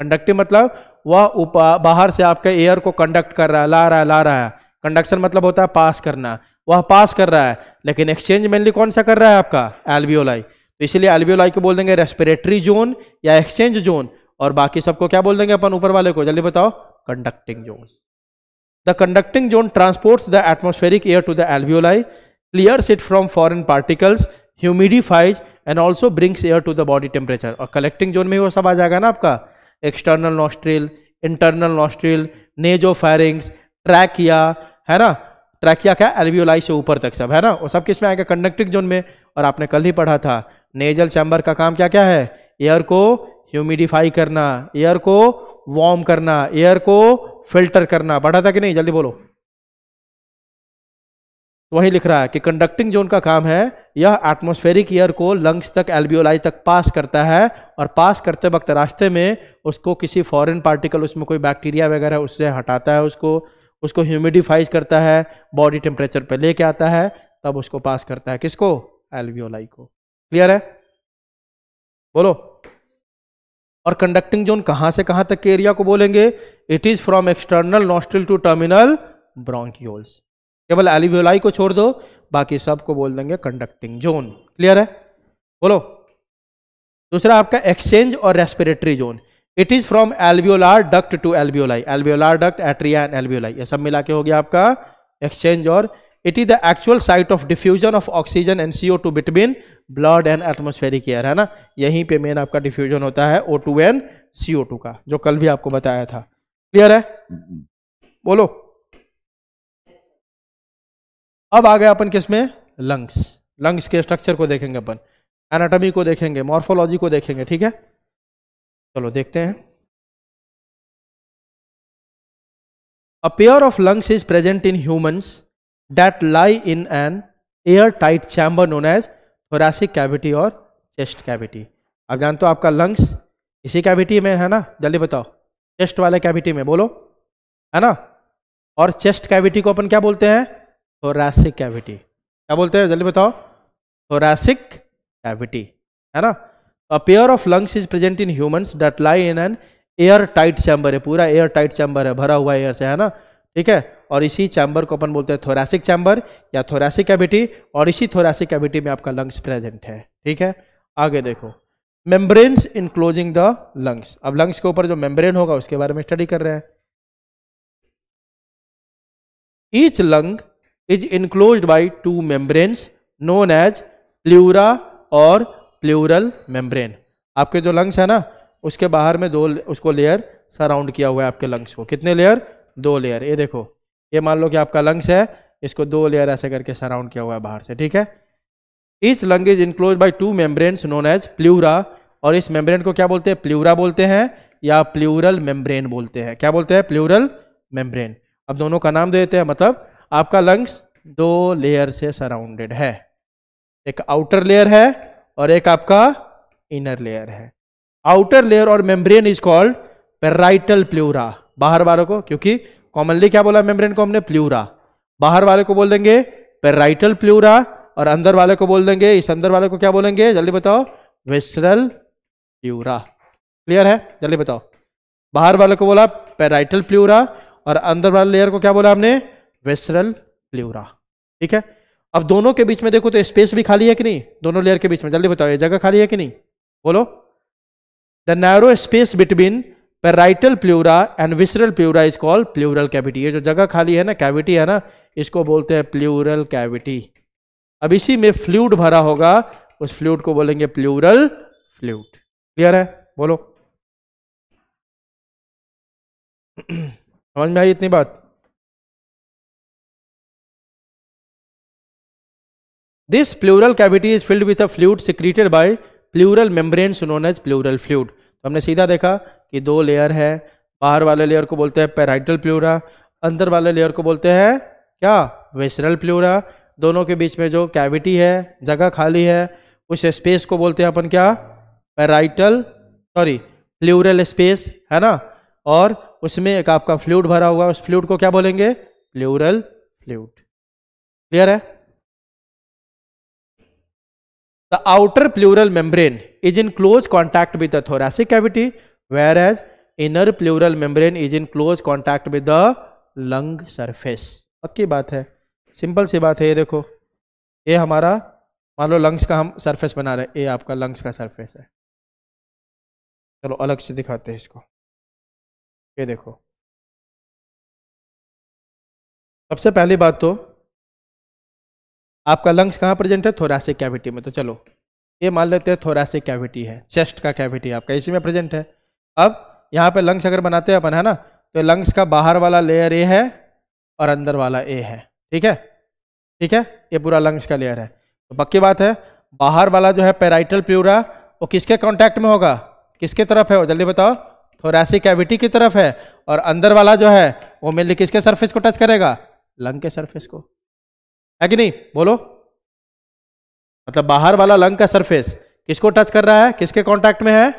कंडक्टिंग मतलब वह बाहर से आपके एयर को कंडक्ट कर रहा है, ला रहा है। कंडक्शन मतलब होता है पास करना, वह पास कर रहा है। लेकिन एक्सचेंज मेनली कौन सा कर रहा है आपका, एल्वियोलाई। तो इसलिए एल्वियोलाई को बोल देंगे रेस्पिरेटरी जोन या एक्सचेंज जोन, और बाकी सबको क्या बोल देंगे अपन ऊपर वाले को, जल्दी बताओ, conducting zone. The conducting zone transports the atmospheric air to the alveoli, clears it from foreign particles, humidifies and also brings air to the body temperature। और collecting zone में वो सब आ जाएगा ना आपका, external nostril, internal nostril, nasopharynx, trachea, है ना। Trachea क्या, एल्वियोलाई से ऊपर तक सब, है ना। वो सब किस में आएगा, कंडक्टिंग जोन में। और आपने कल ही पढ़ा था नेजल चैम्बर का काम क्या क्या है, एयर को ह्यूमिडिफाई करना, एयर को वार्म करना, एयर को फिल्टर करना, पढ़ा था कि नहीं, जल्दी बोलो। तो वही लिख रहा है कि कंडक्टिंग जोन का काम है, यह एटमॉस्फेरिक एयर को लंग्स तक, एल्वियोलाई तक पास करता है, और पास करते वक्त रास्ते में उसको किसी फॉरेन पार्टिकल, उसमें कोई बैक्टीरिया वगैरह उससे हटाता है, उसको ह्यूमिडिफाइज करता है, बॉडी टेम्परेचर पे लेके आता है, तब उसको पास करता है, किसको, एल्वियोलाई को। क्लियर है, बोलो। और कंडक्टिंग जोन कहां से कहां तक के एरिया को बोलेंगे, it is from external nostril to terminal bronchioles. केवल एल्वियोलाई को छोड़ दो, बाकी सबको बोल देंगे कंडक्टिंग जोन। क्लियर है, बोलो। दूसरा आपका एक्सचेंज और respiratory zone, it is from alveolar duct to alveoli, alveolar duct, atria and alveoli, ये सब मिला के हो गया आपका एक्सचेंज। और it is the actual site of diffusion of oxygen and CO2 between blood and atmospheric air, है ना। यहीं पे मेन आपका डिफ्यूजन होता है O2 एंड CO2 का, जो कल भी आपको बताया था। क्लियर है, बोलो। अब आ गए अपन किसमें, लंग्स। लंग्स के स्ट्रक्चर को देखेंगे अपन, एनाटॉमी को देखेंगे, मॉर्फोलॉजी को देखेंगे, ठीक है। चलो देखते हैं। A pair of lungs is present in humans that lie in an airtight chamber known as thoracic cavity और chest cavity। अब जानते हो आपका लंग्स इसी कैविटी में है ना, जल्दी बताओ, चेस्ट वाले कैविटी में, बोलो, है ना। और चेस्ट कैविटी को अपन क्या बोलते हैं, थोरैसिक कैविटी। क्या बोलते हैं, जल्दी बताओ, थोरैसिक कैविटी, है ना। A pair of lungs is present in humans that lie in an air tight chamber है, पूरा एयर टाइट चैम्बर है, भरा हुआ एयर से, है ना, ठीक है। और इसी चैम्बर को अपन बोलते हैं थोरैसिक चैम्बर या थोरैसिक कैविटी, और इसी थोरैसिक कैविटी में आपका लंग्स प्रेजेंट है, ठीक है। आगे देखो, मेम्ब्रेन्स इनक्लोजिंग द लंग्स। अब लंग्स के ऊपर जो मेम्ब्रेन होगा उसके बारे में स्टडी कर रहे हैं। Each lung is enclosed by 2 membranes known as pleura और प्लूरल मेम्ब्रेन। आपके जो लंग्स है ना, उसके बाहर में उसको लेयर सराउंड किया हुआ है आपके लंग्स को। कितने लेयर, 2 लेयर। ये देखो, ये मान लो कि आपका लंग्स है, इसको 2 लेयर ऐसे करके सराउंड किया हुआ है बाहर से, ठीक है। Each lung is enclosed by 2 membranes known as pleura, और इस मेम्ब्रेन को क्या बोलते हैं, प्लूरा बोलते हैं या प्लूरल मेम्ब्रेन बोलते हैं। क्या बोलते हैं, प्लूरल मेम्ब्रेन। अब दोनों का नाम दे देते हैं, मतलब आपका लंग्स 2 लेयर से सराउंडेड है, एक आउटर लेयर है और एक आपका इनर लेयर है। आउटर लेयर और membrane is called parietal pleura, बाहर वालों को, क्योंकि कॉमनली क्या बोला मेम्ब्रेन को हमने, प्लूरा। बाहर वाले को बोल देंगे पेराइटल प्लूरा, और अंदर वाले को बोल देंगे, इस अंदर वाले को क्या बोलेंगे, जल्दी बताओ, विसरल प्लूरा। क्लियर है, जल्दी बताओ। बाहर वाले को बोला पेराइटल प्लूरा, और अंदर वाले लेयर को क्या बोला हमने, विसरल प्लूरा, ठीक है। अब दोनों के बीच में देखो तो स्पेस भी खाली है कि नहीं, दोनों लेयर के बीच में, जल्दी बताओ, ये जगह खाली है कि नहीं, बोलो। The narrow space between parietal pleura and visceral pleura is called pleural cavity. ये जो जगह खाली है ना, कैविटी है ना, इसको बोलते हैं प्लूरल कैविटी। अब इसी में फ्लूइड भरा होगा, उस फ्लूइड को बोलेंगे प्लूरल फ्लूइड। क्लियर है? बोलो। समझ में आई इतनी बात? This pleural cavity is filled with a fluid secreted by pleural membranes known as pleural fluid. तो हमने सीधा देखा कि दो लेयर है, बाहर वाले लेयर को बोलते हैं पेराइटल प्लूरा, अंदर वाले लेयर को बोलते हैं क्या? Visceral pleura. दोनों के बीच में जो कैविटी है, जगह खाली है, उस स्पेस को बोलते हैं अपन क्या? प्लूरल स्पेस, है ना। और उसमें एक आपका फ्लूइड भरा हुआ, उस फ्लूइड को क्या बोलेंगे? Pleural fluid. क्लियर है? The outer pleural membrane is in close contact with the thoracic cavity, whereas inner pleural membrane is in close contact with the lung surface। पक्की बात है, सिंपल सी बात है। ये देखो, ये हमारा मान लो लंग्स का हम सरफेस बना रहे हैं, ये आपका लंग्स का सरफेस है। चलो अलग से दिखाते हैं इसको। ये देखो, सबसे पहली बात तो आपका लंग्स कहाँ प्रेजेंट है? थोरैसिक कैविटी में। तो चलो ये मान लेते हैं थोरैसिक कैविटी है, चेस्ट का कैविटी आपका इसी में प्रेजेंट है। अब यहाँ पे लंग्स अगर बनाते हैं अपन, है ना, तो लंग्स का बाहर वाला लेयर ए है और अंदर वाला ए है। ठीक है, ठीक है, ये पूरा लंग्स का लेयर है। तो पक्की बात है, बाहर वाला जो है पेराइटल प्लूरा, वो किसके कांटेक्ट में होगा? किसके तरफ है वो? जल्दी बताओ। थोरैसिक कैविटी की तरफ है। और अंदर वाला जो है वो मेनली किसके सरफेस को टच करेगा? लंग के सरफेस को, है कि नहीं? बोलो। मतलब बाहर वाला लंग का सरफेस किसको टच कर रहा है? किसके कांटेक्ट में है?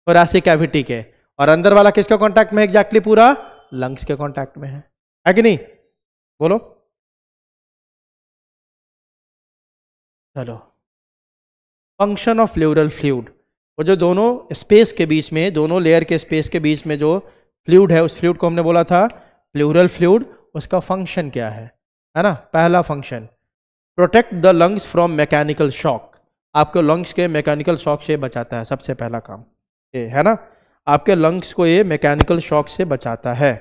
थोरैसिक कैविटी के। और अंदर वाला किसके कांटेक्ट में है? एग्जैक्टली पूरा लंग्स के कांटेक्ट में है कि नहीं? बोलो। चलो, फंक्शन ऑफ प्लूरल फ्लूइड, वो जो दोनों स्पेस के बीच में, दोनों लेयर के स्पेस के बीच में जो फ्लूइड है, उस फ्लूइड को हमने बोला था प्लूरल फ्लूइड। उसका फंक्शन क्या है ना? पहला function, protect the lungs from mechanical shock. आपके लंग्स के मैकेनिकल शॉक से बचाता है, सबसे पहला काम ये है ना। आपके लंग्स को ये मैकेनिकल शॉक से बचाता है।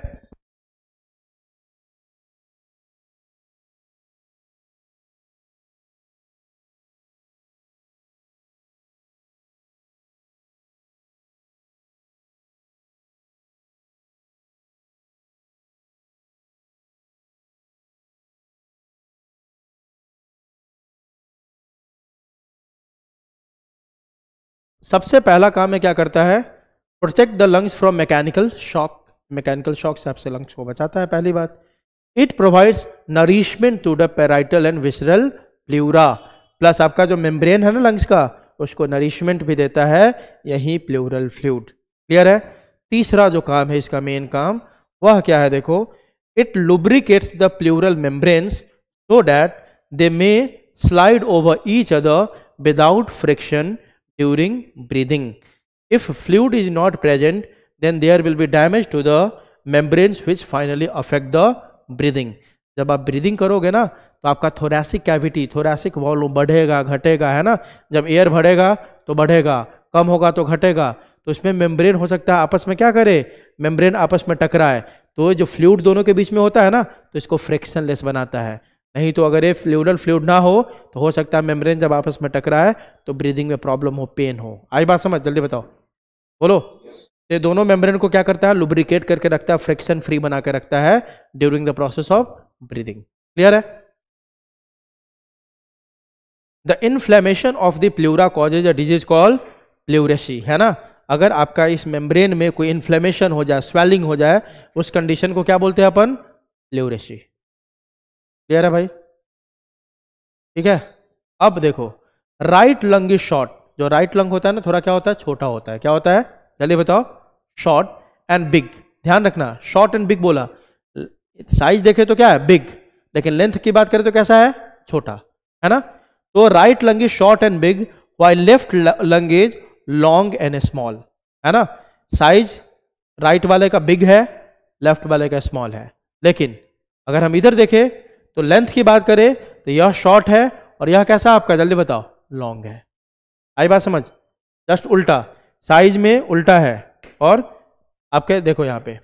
सबसे पहला काम है क्या करता है? Protect the lungs from mechanical shock. Mechanical shock से आपसे लंग्स को बचाता है, पहली बात। It provides nourishment to the parietal and visceral pleura. Plus आपका जो मेम्ब्रेन है ना लंग्स का, उसको नरिशमेंट भी देता है यही प्लूरल फ्लूइड। क्लियर है? तीसरा जो काम है इसका मेन काम, वह क्या है? देखो, it lubricates the pleural membranes so that they may slide over each other without friction during breathing. If fluid is not present, then there will be damage to the membranes which finally affect the breathing. जब आप breathing करोगे ना, तो आपका thoracic cavity, thoracic volume बढ़ेगा घटेगा, है ना। जब एयर बढ़ेगा तो बढ़ेगा, कम होगा तो घटेगा। तो इसमें मेम्ब्रेन हो सकता है आपस में क्या करे? मेम्ब्रेन आपस में टकराए। तो जो फ्लूइड दोनों के बीच में होता है ना, तो इसको फ्रिक्शनलेस बनाता है। नहीं तो अगर ये प्लूरल फ्लूइड ना हो तो हो सकता है मेम्ब्रेन जब आपस में टकराए तो ब्रीदिंग में प्रॉब्लम हो, पेन हो। आई बात समझ? जल्दी बताओ, बोलो। ये दोनों मेम्ब्रेन को क्या करता है? लुब्रिकेट करके रखता है, फ्रिक्शन फ्री बना के रखता है during the process of breathing. Clear है? The inflammation of the pleura causes a disease called pleurisy, है ना। अगर आपका इस मेम्ब्रेन में कोई इन्फ्लेमेशन हो जाए, स्वेलिंग हो जाए, उस कंडीशन को क्या बोलते हैं अपन? प्लूरेसी। क्लियर है भाई? ठीक है। अब देखो, राइट लंग इज शॉर्ट। जो राइट लंग होता है ना, थोड़ा क्या होता है? छोटा होता है। क्या होता है? जल्दी बताओ। Short and big. ध्यान रखना, शॉर्ट एंड बिग बोला। साइज देखे तो क्या है? बिग। लेकिन लेंथ की बात करें तो कैसा है? छोटा, है ना। तो right lung is short and big, while left lung is long and small, है ना। साइज राइट वाले का बिग है, लेफ्ट वाले का स्मॉल है। लेकिन अगर हम इधर देखें तो लेंथ की बात करें तो यह शॉर्ट है और यह कैसा आपका? जल्दी बताओ। लॉन्ग है। आई बात समझ? जस्ट उल्टा, साइज में उल्टा है, और आपके देखो यहाँ पे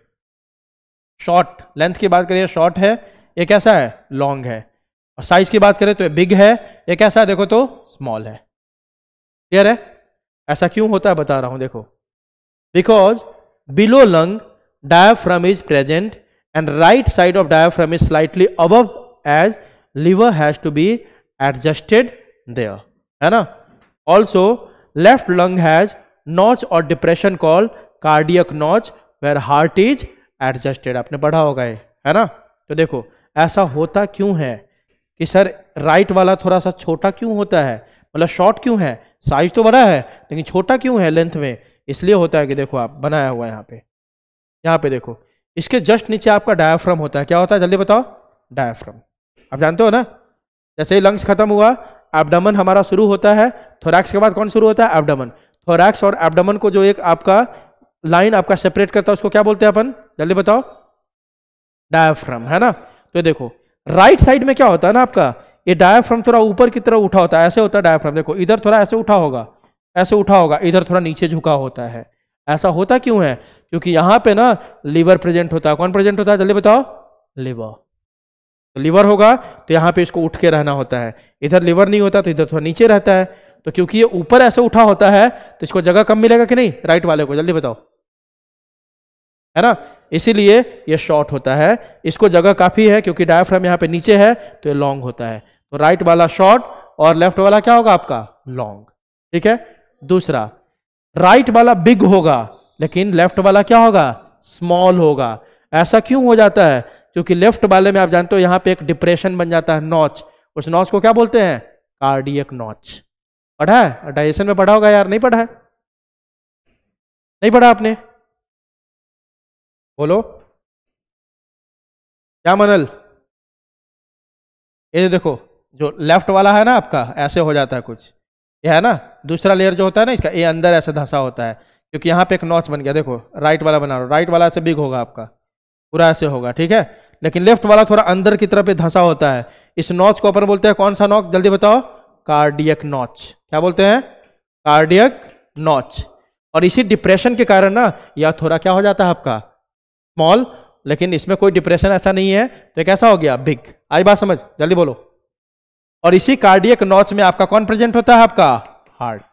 शॉर्ट, लेंथ की बात करिए शॉर्ट है, ये कैसा है लॉन्ग है, और साइज की बात करें तो ये बिग है, ये कैसा है देखो तो स्मॉल है। क्लियर है? ऐसा क्यों होता है बता रहा हूं देखो, because below lung diaphragm is present and right side of diaphragm is slightly above as liver has to be adjusted there, है ना। Also left lung has notch or depression called cardiac notch where heart is adjusted, आपने पढ़ा होगा ये, है ना। तो देखो ऐसा होता क्यों है कि सर राइट वाला थोड़ा सा छोटा क्यों होता है, मतलब शॉर्ट क्यों है, साइज तो बड़ा है लेकिन छोटा क्यों है लेंथ में, इसलिए होता है कि देखो आप बनाया हुआ है यहाँ पे देखो, इसके जस्ट नीचे आपका डायफ्राम होता है, क्या होता है जल्दी बताओ, डायफ्राम। आप जानते हो ना, जैसे ही लंग्स खत्म हुआ एब्डोमेन हमारा शुरू होता है, थोरैक्स के बाद कौन शुरू होता है, एब्डोमेन। थोरैक्स और एब्डोमेन को जो एक आपका लाइन आपका सेपरेट करता है उसको क्या बोलते हैं अपन, जल्दी बताओ, डायफ्राम, है ना। तो देखो राइट साइड में क्या होता है ना आपका, ये डायफ्राम थोड़ा ऊपर की तरफ उठा होता है, ऐसे होता है डायफ्राम, देखो इधर थोड़ा ऐसे उठा होगा, ऐसे उठा होगा, इधर थोड़ा नीचे झुका होता है। ऐसा होता क्यों है, क्योंकि यहां पे ना लीवर प्रेजेंट होता है, कौन प्रेजेंट होता है जल्दी बताओ, लीवर। तो लीवर होगा तो यहाँ पे इसको उठ के रहना होता है, इधर लीवर नहीं होता तो इधर थोड़ा नीचे रहता है। तो क्योंकि ये ऊपर ऐसे उठा होता है तो इसको जगह कम मिलेगा कि नहीं, राइट वाले को, जल्दी बताओ, है ना। इसीलिए ये शॉर्ट होता है, इसको जगह काफी है क्योंकि डायफ्राम यहाँ पे नीचे है तो ये लॉन्ग होता है। तो राइट वाला शॉर्ट और लेफ्ट वाला क्या होगा आपका, लॉन्ग। ठीक है। दूसरा, राइट वाला बिग होगा लेकिन लेफ्ट वाला क्या होगा, स्मॉल होगा। ऐसा क्यों हो जाता है, क्योंकि लेफ्ट वाले में आप जानते हो यहाँ पे एक डिप्रेशन बन जाता है, नॉच, उस नॉच को क्या बोलते हैं, कार्डियक नॉच। पढ़ा है, डाइजेशन में पढ़ा होगा यार, नहीं पढ़ा है, नहीं पढ़ा आपने, बोलो क्या मनल। ये देखो जो लेफ्ट वाला है ना आपका ऐसे हो जाता है कुछ, ये है ना दूसरा लेयर जो होता है ना इसका, ये अंदर ऐसे धंसा होता है क्योंकि यहाँ पे एक नॉच बन गया। देखो राइट वाला बना रहा, राइट वाला ऐसे बिग होगा आपका, पूरा ऐसे होगा, ठीक है। लेकिन लेफ्ट वाला थोड़ा अंदर की तरफ धंसा होता है। इस नॉच को अपन बोलते हैं कौन सा नॉच, जल्दी बताओ, कार्डियक नॉच। क्या बोलते हैं, कार्डियक नॉच। और इसी डिप्रेशन के कारण ना यह थोड़ा क्या हो जाता है आपका, स्मॉल, लेकिन इसमें कोई डिप्रेशन ऐसा नहीं है तो कैसा हो गया, बिग। आई बात समझ, जल्दी बोलो। और इसी कार्डियक नॉच में आपका कौन प्रेजेंट होता है, आपका हार्ट।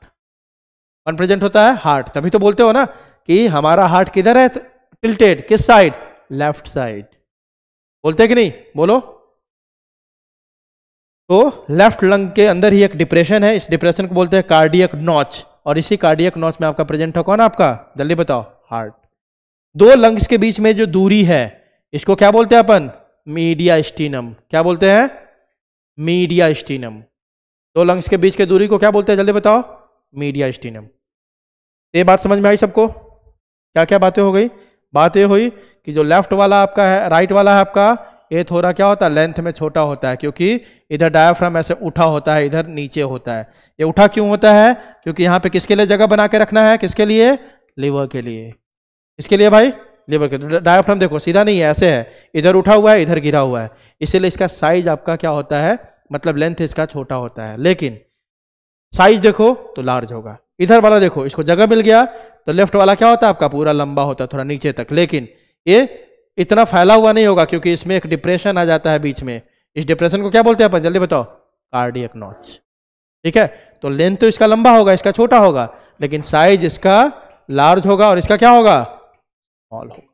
कौन प्रेजेंट होता है, हार्ट। तभी तो बोलते हो ना कि हमारा हार्ट किधर है, टिल्टेड, किस साइड, लेफ्ट साइड। बोलते हैं कि नहीं, बोलो। तो लेफ्ट लंग के अंदर ही एक डिप्रेशन है, इस डिप्रेशन को बोलते हैं कार्डियक नॉच। और इसी कार्डियक नॉच में आपका प्रेजेंट है कौन, आपका जल्दी बताओ, हार्ट। दो लंग्स के बीच में जो दूरी है इसको क्या बोलते हैं अपन, मीडियास्टिनम। क्या बोलते हैं, मीडियास्टिनम। दो लंग्स के बीच के दूरी को क्या बोलते हैं, जल्दी बताओ, मीडियास्टिनम। ये बात समझ में आई सबको, क्या क्या बातें हो गई। बात ये हुई कि जो लेफ्ट वाला आपका है, राइट वाला है आपका, ये थोड़ा क्या होता है, लेंथ में छोटा होता है क्योंकि इधर डायफ्राम ऐसे उठा होता है, इधर नीचे होता है। ये उठा क्यों होता है, क्योंकि यहाँ पे किसके लिए जगह बना के रखना है, किसके लिए, लीवर के लिए। इसके लिए भाई, लीवर के। डायफ्राम देखो सीधा नहीं है, ऐसे है, इधर उठा हुआ है, इधर गिरा हुआ है, इसीलिए इसका साइज आपका क्या होता है, मतलब लेंथ इसका छोटा होता है। लेकिन साइज देखो तो लार्ज होगा। इधर वाला देखो, इसको जगह मिल गया तो लेफ्ट वाला क्या होता है आपका, पूरा लंबा होता है, थोड़ा नीचे तक। लेकिन ये इतना फैला हुआ नहीं होगा क्योंकि इसमें एक डिप्रेशन आ जाता है बीच में। इस डिप्रेशन को क्या बोलते हैं अपन, जल्दी बताओ, कार्डियक नॉच। ठीक है। तो लेंथ तो इसका लंबा होगा, इसका छोटा होगा, लेकिन साइज इसका लार्ज होगा और इसका क्या होगा, स्मॉल होगा।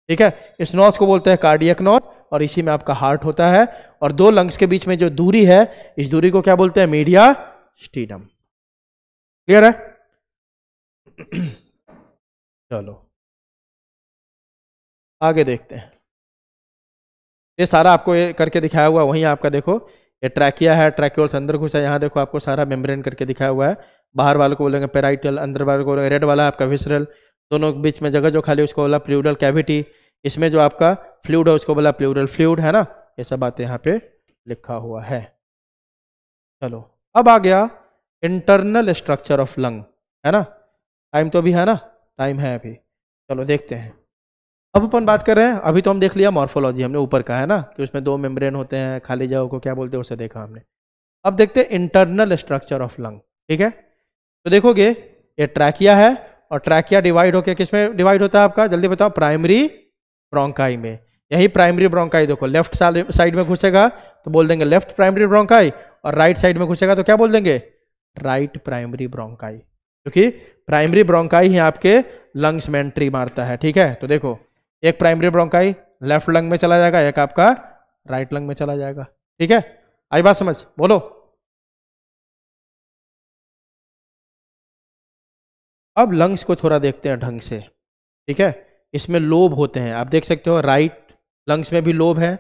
ठीक है। इस नॉच को बोलते हैं कार्डियक नॉच और इसी में आपका हार्ट होता है। और दो लंग्स के बीच में जो दूरी है, इस दूरी को क्या बोलते हैं, मीडियास्टिनम। क्लियर है। चलो आगे देखते हैं। ये सारा आपको ये करके दिखाया हुआ है, वहीं आपका देखो ये ट्रैकिया है, ट्रैक्योल से अंदर घुसा है, यहाँ देखो आपको सारा मेम्ब्रेन करके दिखाया हुआ है। बाहर वालों को बोलेंगे पेराइटल, अंदर वालों को बोलेंगे, रेड वाला आपका विसरल, दोनों के बीच में जगह जो खाली उसको बोला प्लूरल कैविटी। इसमें जो आपका फ्लूइड है उसको बोला प्लूरल फ्लूइड, है ना। ये सब बातें यहाँ पे लिखा हुआ है। चलो अब आ गया इंटरनल स्ट्रक्चर ऑफ लंग, है ना। टाइम तो अभी है ना, टाइम है अभी, चलो देखते हैं। अब अपन बात कर रहे हैं, अभी तो हम देख लिया मॉर्फोलॉजी हमने ऊपर का, है ना, कि उसमें दो मेम्ब्रेन होते हैं, खाली जगह को क्या बोलते हैं उसे देखा हमने। अब देखते हैं इंटरनल स्ट्रक्चर ऑफ लंग। ठीक है। तो देखोगे ये ट्रैकिया है, और ट्रैकिया डिवाइड होकर किस में डिवाइड होता है आपका, जल्दी बताओ, प्राइमरी ब्रोंकाई में। यही प्राइमरी ब्रोंकाई देखो, लेफ्ट साइड में घुसेगा तो बोल देंगे लेफ्ट प्राइमरी ब्रोंकाई, और राइट साइड में घुसेगा तो क्या बोल देंगे, राइट प्राइमरी ब्रोंकाई, क्योंकि प्राइमरी ब्रोंकाई ही आपके लंग्स में एंट्री मारता है। ठीक है, तो देखो एक प्राइमरी ब्रोंकाई लेफ्ट लंग में चला जाएगा, एक आपका राइट लंग में चला जाएगा। ठीक है, आई बात समझ, बोलो। अब लंग्स को थोड़ा देखते हैं ढंग से। ठीक है, इसमें लोब होते हैं, आप देख सकते हो राइट लंग्स में भी लोब है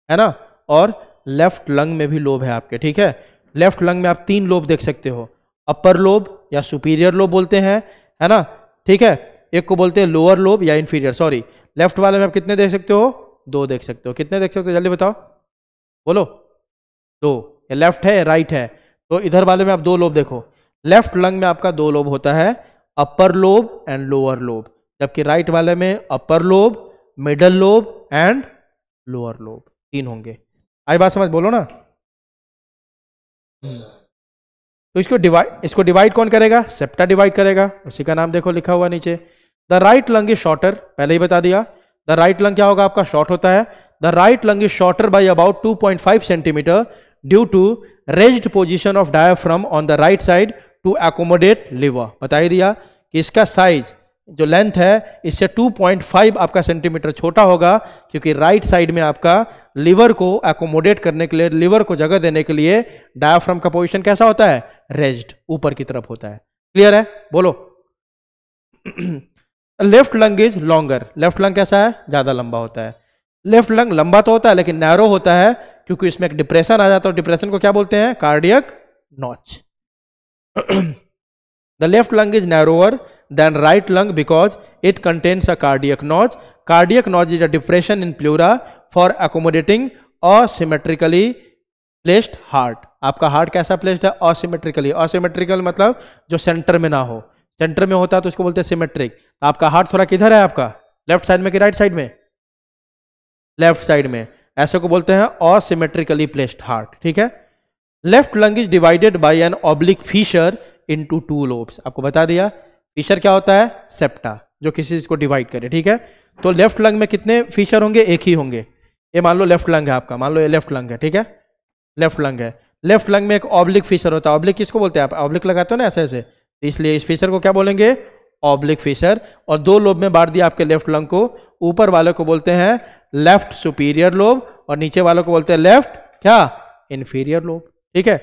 ना, और लेफ्ट लंग में भी लोब है आपके। ठीक है, लेफ्ट लंग में आप 3 लोब देख सकते हो, अपर लोब या सुपीरियर लोब बोलते हैं, है ना। ठीक है, एक को बोलते हैं लोअर लोब या इंफीरियर, सॉरी। लेफ्ट वाले में आप कितने देख सकते हो, 2 देख सकते हो। कितने देख सकते हो जल्दी बताओ, बोलो। 2, ये लेफ्ट है राइट है, तो इधर वाले में आप 2 लोब देखो। लेफ्ट लंग में आपका 2 लोब होता है, upper lobe and lower lobe, जबकि राइट वाले में upper lobe, middle lobe and lower lobe, 3 होंगे। आई बात समझ, बोलो ना। तो इसको डिवाइड कौन करेगा, सेप्टा डिवाइड करेगा, उसी का नाम देखो लिखा हुआ नीचे। The right lung is shorter, पहले ही बता दिया। द राइट लंग क्या होगा आपका, शॉर्ट होता है। The right lung is shorter by about 2.5 centimetre due to raised position of diaphragm on the right side to accommodate liver. बता ही दिया कि इसका साइज जो लेंथ है इससे 2.5 आपका सेंटीमीटर छोटा होगा, क्योंकि राइट साइड में आपका लिवर को एकोमोडेट करने के लिए, लिवर को जगह देने के लिए डायाफ्राम का पोजीशन कैसा होता है, रेज्ड, ऊपर की तरफ होता है। क्लियर है, बोलो। Left lung is longer, left lung कैसा है, ज्यादा लंबा होता है। लेफ्ट लंग लंबा तो होता है लेकिन नैरो होता है, क्योंकि इसमें एक डिप्रेशन आ जाता है, डिप्रेशन को क्या बोलते हैं, cardiac notch. The left lung is narrower than right lung because it contains a cardiac notch. Cardiac notch is a depression in pleura for accommodating asymmetrically placed heart. आपका हार्ट कैसा placed है, asymmetrically। asymmetrical मतलब जो centre में ना हो, centre में होता है तो उसको बोलते हैं सिमेट्रिक। आपका हार्ट थोड़ा किधर है आपका, लेफ्ट साइड में कि राइट साइड में, लेफ्ट साइड में, ऐसे को बोलते हैं asymmetrically placed heart। ठीक है, left lung is divided by an oblique feature into 2 lobes. आपको बता दिया फीचर क्या होता है, सेप्टा, जो किसी चीज को डिवाइड करे। ठीक है, तो लेफ्ट लंग में कितने फीचर होंगे, एक ही होंगे। ये मान लो लेफ्ट लंग है आपका, मान लो ये लेफ्ट लंग है। ठीक है, लेफ्ट लंग है, लेफ्ट लंग में एक ऑब्लिक फीचर होता है। ऑब्लिक किसको बोलते हैं, आप ऑब्लिक लगाते हो ना ऐसे ऐसे, इसलिए इस फीचर को क्या बोलेंगे, ऑब्लिक फीचर। और 2 लोब में बांट दिया आपके लेफ्ट लंग को, ऊपर वाले को बोलते हैं लेफ्ट सुपीरियर लोब, और नीचे वालों को बोलते हैं लेफ्ट क्या, इंफीरियर लोब। ठीक है,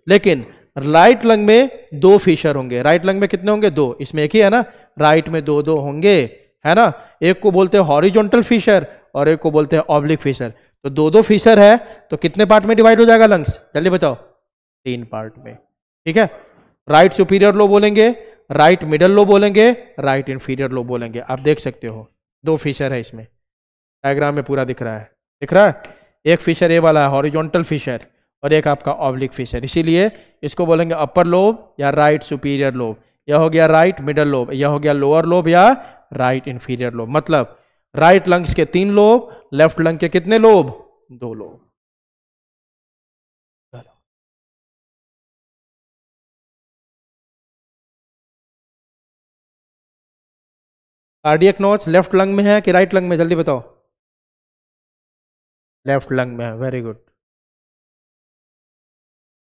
लेकिन राइट लंग में 2 फीचर होंगे। राइट लंग में कितने होंगे, 2, इसमें एक ही है ना, राइट में 2 होंगे, है ना। एक को बोलते हैं हॉरिजॉन्टल फीचर और एक को बोलते हैं ऑब्लिक फीचर। तो 2 फीचर है, तो कितने पार्ट में डिवाइड हो जाएगा लंग्स, जल्दी बताओ, 3 पार्ट में। ठीक है, राइट सुपीरियर लो बोलेंगे, राइट मिडल लो बोलेंगे, राइट इंफीरियर लो बोलेंगे। आप देख सकते हो 2 फीचर है इसमें, डायग्राम में पूरा दिख रहा है, दिख रहा है। एक फीचर ये वाला है हॉरिजॉन्टल फीचर, और एक आपका ऑब्लिक फीचर, इसीलिए इसको बोलेंगे अपर लोब या राइट सुपीरियर लोब। यह हो गया राइट मिडल लोब, यह हो गया लोअर लोब या राइट इंफीरियर लोब। मतलब राइट लंग्स के 3 लोब, लेफ्ट लंग के कितने lobe, 2 lobe. Cardiac notch left lung में है कि राइट लंग में, जल्दी बताओ, लेफ्ट लंग में है, very good.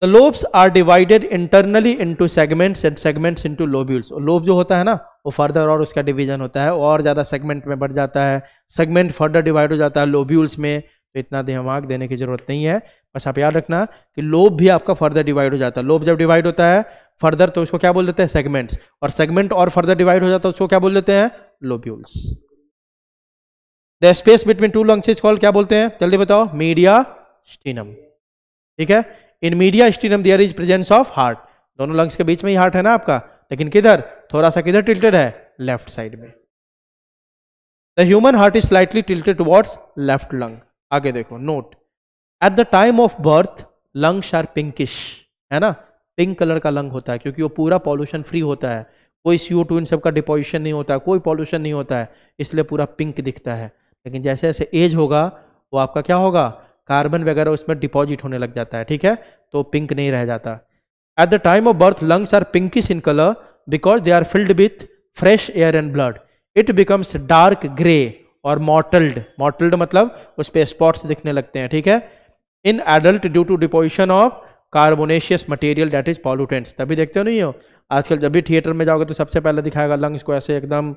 The lobes are divided internally into segments and segments into lobules. Lobe जो होता है ना, वो फर्दर और उसका डिवीजन होता है और ज़्यादा सेगमेंट में बढ़ जाता है, सेगमेंट फर्दर डिवाइड हो जाता है लोब्यूल्स में। तो इतना दिमाग देने की जरूरत नहीं है, बस आप याद रखना कि लोब भी आपका फर्दर डिवाइड हो जाता है। लोब जब डिवाइड होता है फर्दर तो उसको क्या बोल देते हैं, सेगमेंट्स, और सेगमेंट और फर्दर डिवाइड हो जाता है उसको क्या बोल देते हैं, lobules. The space between 2 lungs is called क्या बोलते हैं, जल्दी बताओ, मीडिया स्टीनम। ठीक है, in mediastinum there is presence of heart. दोनों लंग्स के बीच में ही हार्ट है ना आपका, लेकिन किधर, थोड़ा सा किधर टिल्टेड है, लेफ्ट साइड में। The human heart is slightly tilted towards left lung. आगे देखो, note, at the time of birth lungs are pinkish, है ना, पिंक कलर का लंग होता है क्योंकि वो पूरा पॉल्यूशन फ्री होता है, कोई CO2 इन सब का डिपोजिशन नहीं होता है, कोई पॉल्यूशन नहीं होता है, इसलिए पूरा पिंक दिखता है। लेकिन जैसे जैसे एज होगा वो आपका क्या होगा, कार्बन वगैरह उसमें डिपॉजिट होने लग जाता है। ठीक है, तो पिंक नहीं रह जाता। At the time of birth lungs are pinkish in colour because they are filled with fresh air and blood it becomes dark grey और मॉटल्ड, मॉटल्ड मतलब उस पर स्पॉट्स दिखने लगते हैं, ठीक है, in adult due to deposition of carbonaceous material that is pollutants. तभी देखते हो नहीं हो आजकल जब भी थिएटर में जाओगे तो सबसे पहले दिखाएगा लंग्स को ऐसे एकदम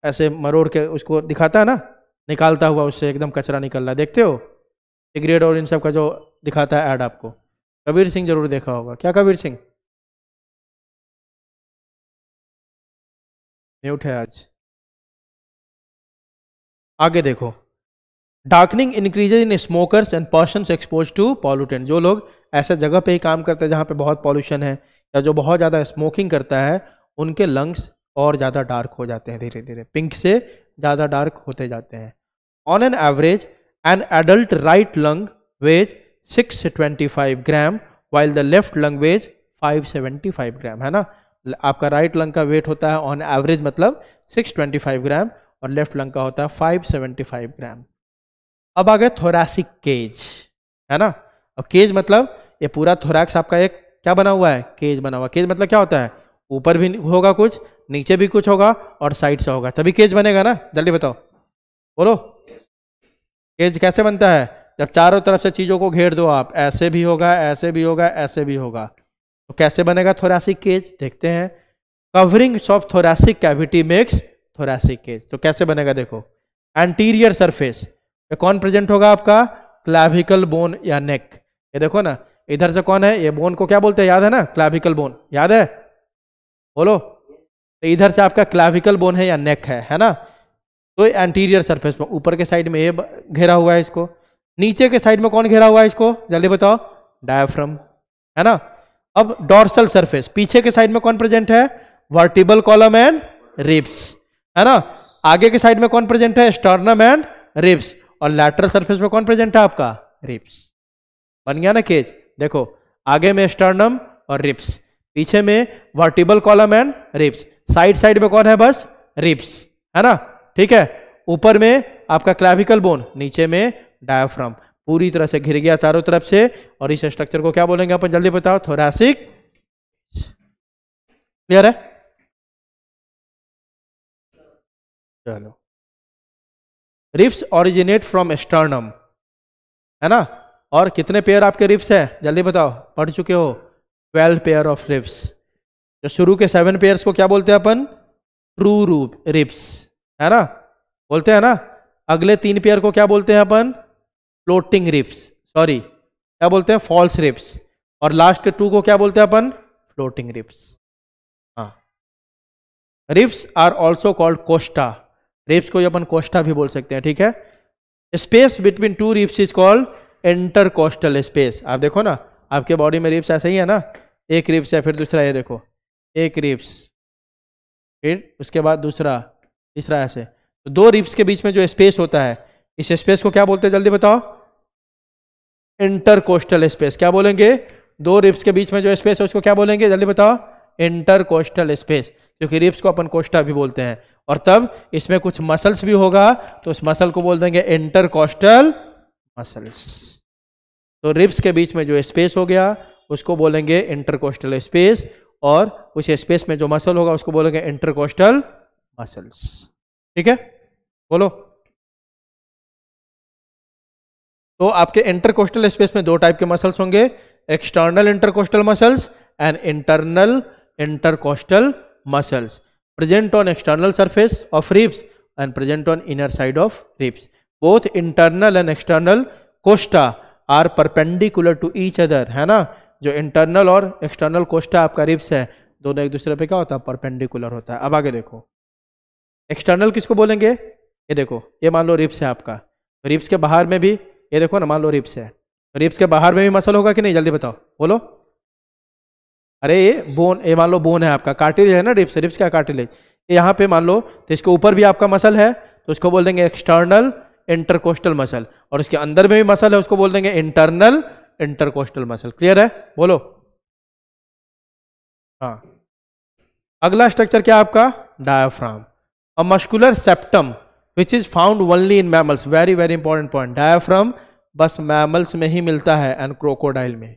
ऐसे मरोड़ के उसको दिखाता है ना, निकालता हुआ उससे एकदम कचरा निकल रहा है, देखते हो सिगरेट और इन सब का जो दिखाता है ऐड आपको। कबीर सिंह जरूर देखा होगा, क्या कबीर सिंह म्यूट है आज। आगे देखो, darkening increases in smokers and persons expose to pollutant. जो लोग ऐसे जगह पे ही काम करते हैं जहाँ पे बहुत पॉल्यूशन है या जो बहुत ज़्यादा स्मोकिंग करता है उनके लंग्स और ज़्यादा डार्क हो जाते हैं, धीरे धीरे पिंक से ज़्यादा डार्क होते जाते हैं। On an average an adult right lung weighs 625 gram while the left lung weighs 575 gram, है ना। आपका राइट लंग का वेट होता है ऑन एवरेज मतलब 625 ग्राम और लेफ्ट लंग का होता है 575 ग्राम। अब आ गए थोरैसिक केज, है ना। अब केज मतलब ये पूरा थोरैक्स आपका एक क्या बना हुआ है, केज बना हुआ। केज मतलब क्या होता है, ऊपर भी होगा कुछ, नीचे भी कुछ होगा और साइड से होगा, तभी केज बनेगा ना। जल्दी बताओ, बोलो केज कैसे बनता है, जब चारों तरफ से चीजों को घेर दो आप, ऐसे भी होगा, ऐसे भी होगा, ऐसे भी होगा, तो कैसे बनेगा थोरैसिक केज, देखते हैं। Covering of thoracic cavity makes thoracic cage. तो कैसे बनेगा देखो, एंटीरियर सरफेस पे कौन प्रेजेंट होगा आपका, क्लैविकल बोन या नेक। ये देखो ना, इधर से कौन है, ये बोन को क्या बोलते हैं, याद है ना, क्लैविकल बोन, याद है, बोलो। तो इधर से आपका क्लैविकल बोन है या नेक है ना। तो एंटीरियर सरफेस में ऊपर के साइड में ये घेरा हुआ है इसको, नीचे के साइड में कौन घेरा हुआ है इसको, जल्दी बताओ, डायफ्राम, है ना। अब डॉर्सल सरफेस, पीछे के साइड में कौन प्रेजेंट है, वर्टिबल कॉलम एंड रिब्स, है ना। आगे के साइड में कौन प्रेजेंट है, स्टर्नम एंड रिब्स, और लैटरल सरफेस में कौन प्रेजेंट है आपका, रिब्स। बन गया ना केज। देखो आगे में स्टर्नम और रिब्स, पीछे में vertebral column and ribs, side side में कौन है, बस रिब्स, है ना, ठीक है। ऊपर में आपका क्लैविकल बोन, नीचे में डायफ्राम, पूरी तरह से घिर गया चारों तरफ से। और इस स्ट्रक्चर को क्या बोलेंगे अपन, जल्दी बताओ, थोरैसिक। क्लियर है, चलो। रिब्स ओरिजिनेट फ्रॉम स्टर्नम, है ना। और कितने पेयर आपके रिब्स है, जल्दी बताओ, पढ़ चुके हो, 12 पेयर ऑफ रिब्स। जो शुरू के 7 पेयर्स को क्या बोलते हैं अपन, ट्रू रूप रिब्स, है ना, बोलते हैं ना। अगले 3 पेयर को क्या बोलते हैं अपन, फ्लोटिंग रिब्स, सॉरी क्या बोलते हैं, फॉल्स रिब्स। और लास्ट के 2 को क्या बोलते हैं अपन, फ्लोटिंग रिब्स। हाँ, ribs are also called costa, ribs को अपन कोस्टा भी बोल सकते हैं, ठीक है। Space between 2 ribs is called intercostal space. आप देखो ना, आपके बॉडी में रिब्स ऐसा ही है ना, एक रिब्स है, फिर दूसरा, ये देखो एक रिब्स, फिर उसके बाद दूसरा, तीसरा, ऐसे। तो 2 रिब्स के बीच में जो स्पेस होता है, इस स्पेस को क्या बोलते हैं, जल्दी बताओ, इंटरकोस्टल स्पेस। क्या बोलेंगे, 2 रिब्स के बीच में जो स्पेस है उसको क्या बोलेंगे, जल्दी बताओ, इंटरकोस्टल स्पेस, क्योंकि रिब्स को अपन कोस्टा भी बोलते हैं। और तब इसमें कुछ मसल्स भी होगा, तो उस मसल को बोल देंगे इंटरकोस्टल मसल्स। तो रिब्स के बीच में जो स्पेस हो गया उसको बोलेंगे इंटरकोस्टल स्पेस, और उस स्पेस में जो मसल होगा उसको बोलेंगे इंटरकोस्टल मसल्स, ठीक है, बोलो। तो आपके इंटरकोस्टल स्पेस में 2 टाइप के मसल्स होंगे, external intercostal muscles and internal intercostal muscles, present on external surface of ribs and present on inner side of ribs. Both internal and external costa are perpendicular to each other, है ना। जो internal और external Costa आपका ribs है, दोनों एक दूसरे पे क्या होता है, परपेंडिकुलर होता है। अब आगे देखो, एक्सटर्नल किसको बोलेंगे, ये देखो, ये मान लो रिब्स है आपका, रिब्स के बाहर में भी ये देखो ना, मान लो रिब्स है, रिब्स के बाहर में भी मसल होगा कि नहीं, जल्दी बताओ, बोलो। अरे ये बोन, ये मान लो बोन है आपका, कार्टिलेज है ना रिब्स, रिब्स का कार्टिलेज, यहाँ पे मान लो, तो इसके ऊपर भी आपका मसल है, तो इसको बोल देंगे एक्सटर्नल इंटरकोस्टल मसल, और इसके अंदर में भी मसल है, उसको बोल देंगे इंटरनल इंटरकोस्टल मसल। क्लियर है, बोलो। हाँ, अगला स्ट्रक्चर क्या आपका, diaphragm, a muscular septum which is found only in mammals. Very very important point, diaphragm बस मैमल्स में ही मिलता है एंड क्रोकोडाइल में,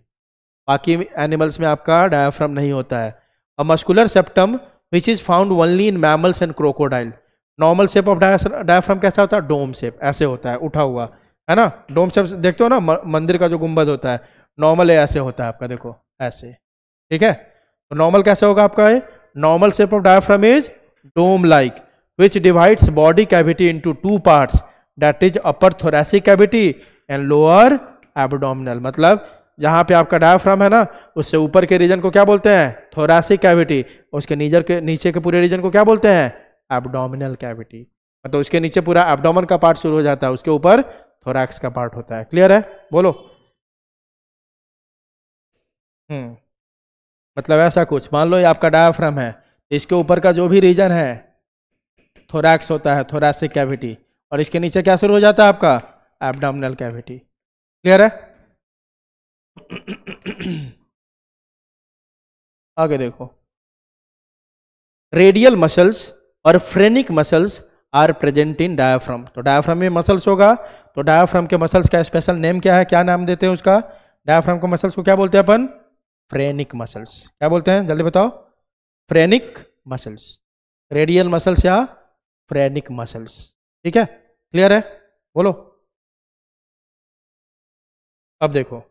बाकी एनिमल्स में आपका डायाफ्राम नहीं होता है। A muscular septum which is found only in mammals and crocodile. Normal shape of diaphragm कैसा होता है? डोम शेप, ऐसे होता है, उठा हुआ, है ना। डोम शेप देखते हो ना, मंदिर का जो गुंबद होता है, नॉर्मल ऐसे होता है आपका, देखो ऐसे, ठीक है। तो नॉर्मल कैसे होगा आपका? ये normal shape of diaphragm is dome like which divides body cavity into two parts, that is upper thoracic cavity and lower abdominal. मतलब जहां पे आपका डायफ्राम है ना, उससे ऊपर के रीजन को क्या बोलते हैं? Thoracic cavity. उसके नीचे के पूरे रीजन को क्या बोलते हैं? Abdominal cavity. मतलब उसके नीचे पूरा एब्डोमेन का पार्ट शुरू हो जाता है, उसके ऊपर थोरैक्स का पार्ट होता है। क्लियर है? बोलो। मतलब ऐसा कुछ मान लो ये आपका डायफ्राम है, इसके ऊपर का जो भी रीजन है थोरैक्स होता है, थोरैसिक कैविटी, और इसके नीचे क्या शुरू हो जाता है आपका? Abdominal cavity. क्लियर है? आगे देखो, रेडियल मसल्स और phrenic muscles are present in diaphragm. तो डायफ्राम में मसल्स होगा, तो डायफ्राम के मसल्स का स्पेशल नेम क्या है? क्या नाम देते हैं उसका? डायफ्राम के मसल्स को क्या बोलते हैं अपन? Phrenic muscles. क्या बोलते हैं? जल्दी बताओ। फ्रेनिक मसल्स, रेडियल मसल्स या फ्रेनिक मसल्स। ठीक है, क्लियर है? बोलो। अब देखो,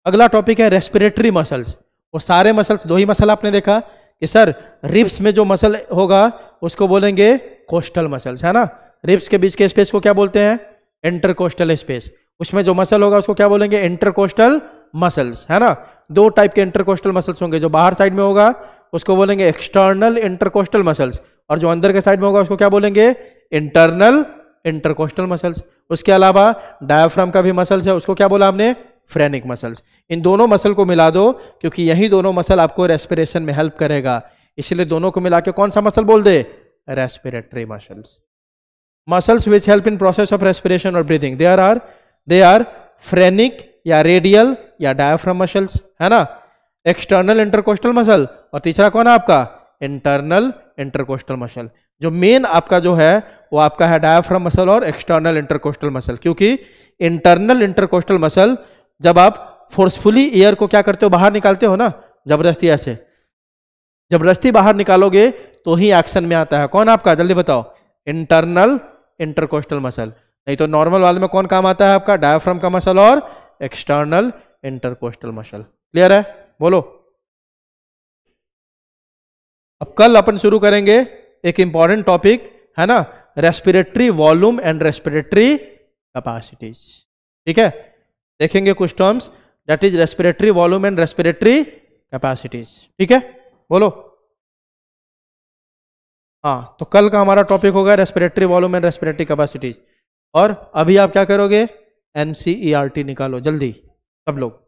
अगला टॉपिक है रेस्पिरेटरी मसल्स। वो सारे मसल्स, दो ही मसल आपने देखा कि सर रिब्स में जो मसल होगा उसको बोलेंगे कोस्टल मसल्स, है ना। रिब्स के बीच के स्पेस को क्या बोलते हैं? Intercostal space. उसमें जो मसल होगा उसको क्या बोलेंगे? इंटरकोस्टल मसल्स, है ना। दो टाइप के इंटरकोस्टल मसल्स होंगे, जो बाहर साइड में होगा उसको बोलेंगे एक्सटर्नल इंटरकोस्टल मसल्स, और जो अंदर के साइड में होगा उसको क्या बोलेंगे? Internal intercostal muscles. उसके अलावा डायफ्राम का भी मसल्स है, उसको क्या बोला हमने? Phrenic muscles. इन दोनों मसल को मिला दो, क्योंकि यही दोनों मसल आपको रेस्पिरेशन में हेल्प करेगा, इसलिए दोनों को मिला के कौन सा मसल बोल दे? Respiratory muscles. Muscles which help in process of respiration और ब्रीदिंग, दे आर फ्रेनिक या रेडियल या डायफ्राम मसल्स, है ना। एक्सटर्नल इंटरकोस्टल मसल, और तीसरा कौन है आपका? Internal intercostal muscle. जो मेन आपका जो है वो आपका है डायफ्राम मसल और एक्सटर्नल इंटरकोस्टल मसल, क्योंकि इंटरनल इंटरकोस्टल मसल जब आप फोर्सफुली एयर को क्या करते हो? बाहर निकालते हो ना, जबरदस्ती ऐसे, जबरदस्ती बाहर निकालोगे तो ही एक्शन में आता है। कौन आपका? जल्दी बताओ। Internal intercostal muscle. नहीं तो नॉर्मल वाले में कौन काम आता है आपका? डायफ्राम का मसल और एक्सटर्नल इंटरकोस्टल मसल। क्लियर है? बोलो। अब कल अपन शुरू करेंगे एक इंपॉर्टेंट टॉपिक, है ना, respiratory volume and respiratory capacities. ठीक है, देखेंगे कुछ terms, that is respiratory volume and respiratory capacities. ठीक है, बोलो। हाँ, तो कल का हमारा टॉपिक होगा respiratory volume and respiratory capacities. और अभी आप क्या करोगे? NCERT निकालो जल्दी सब लोग।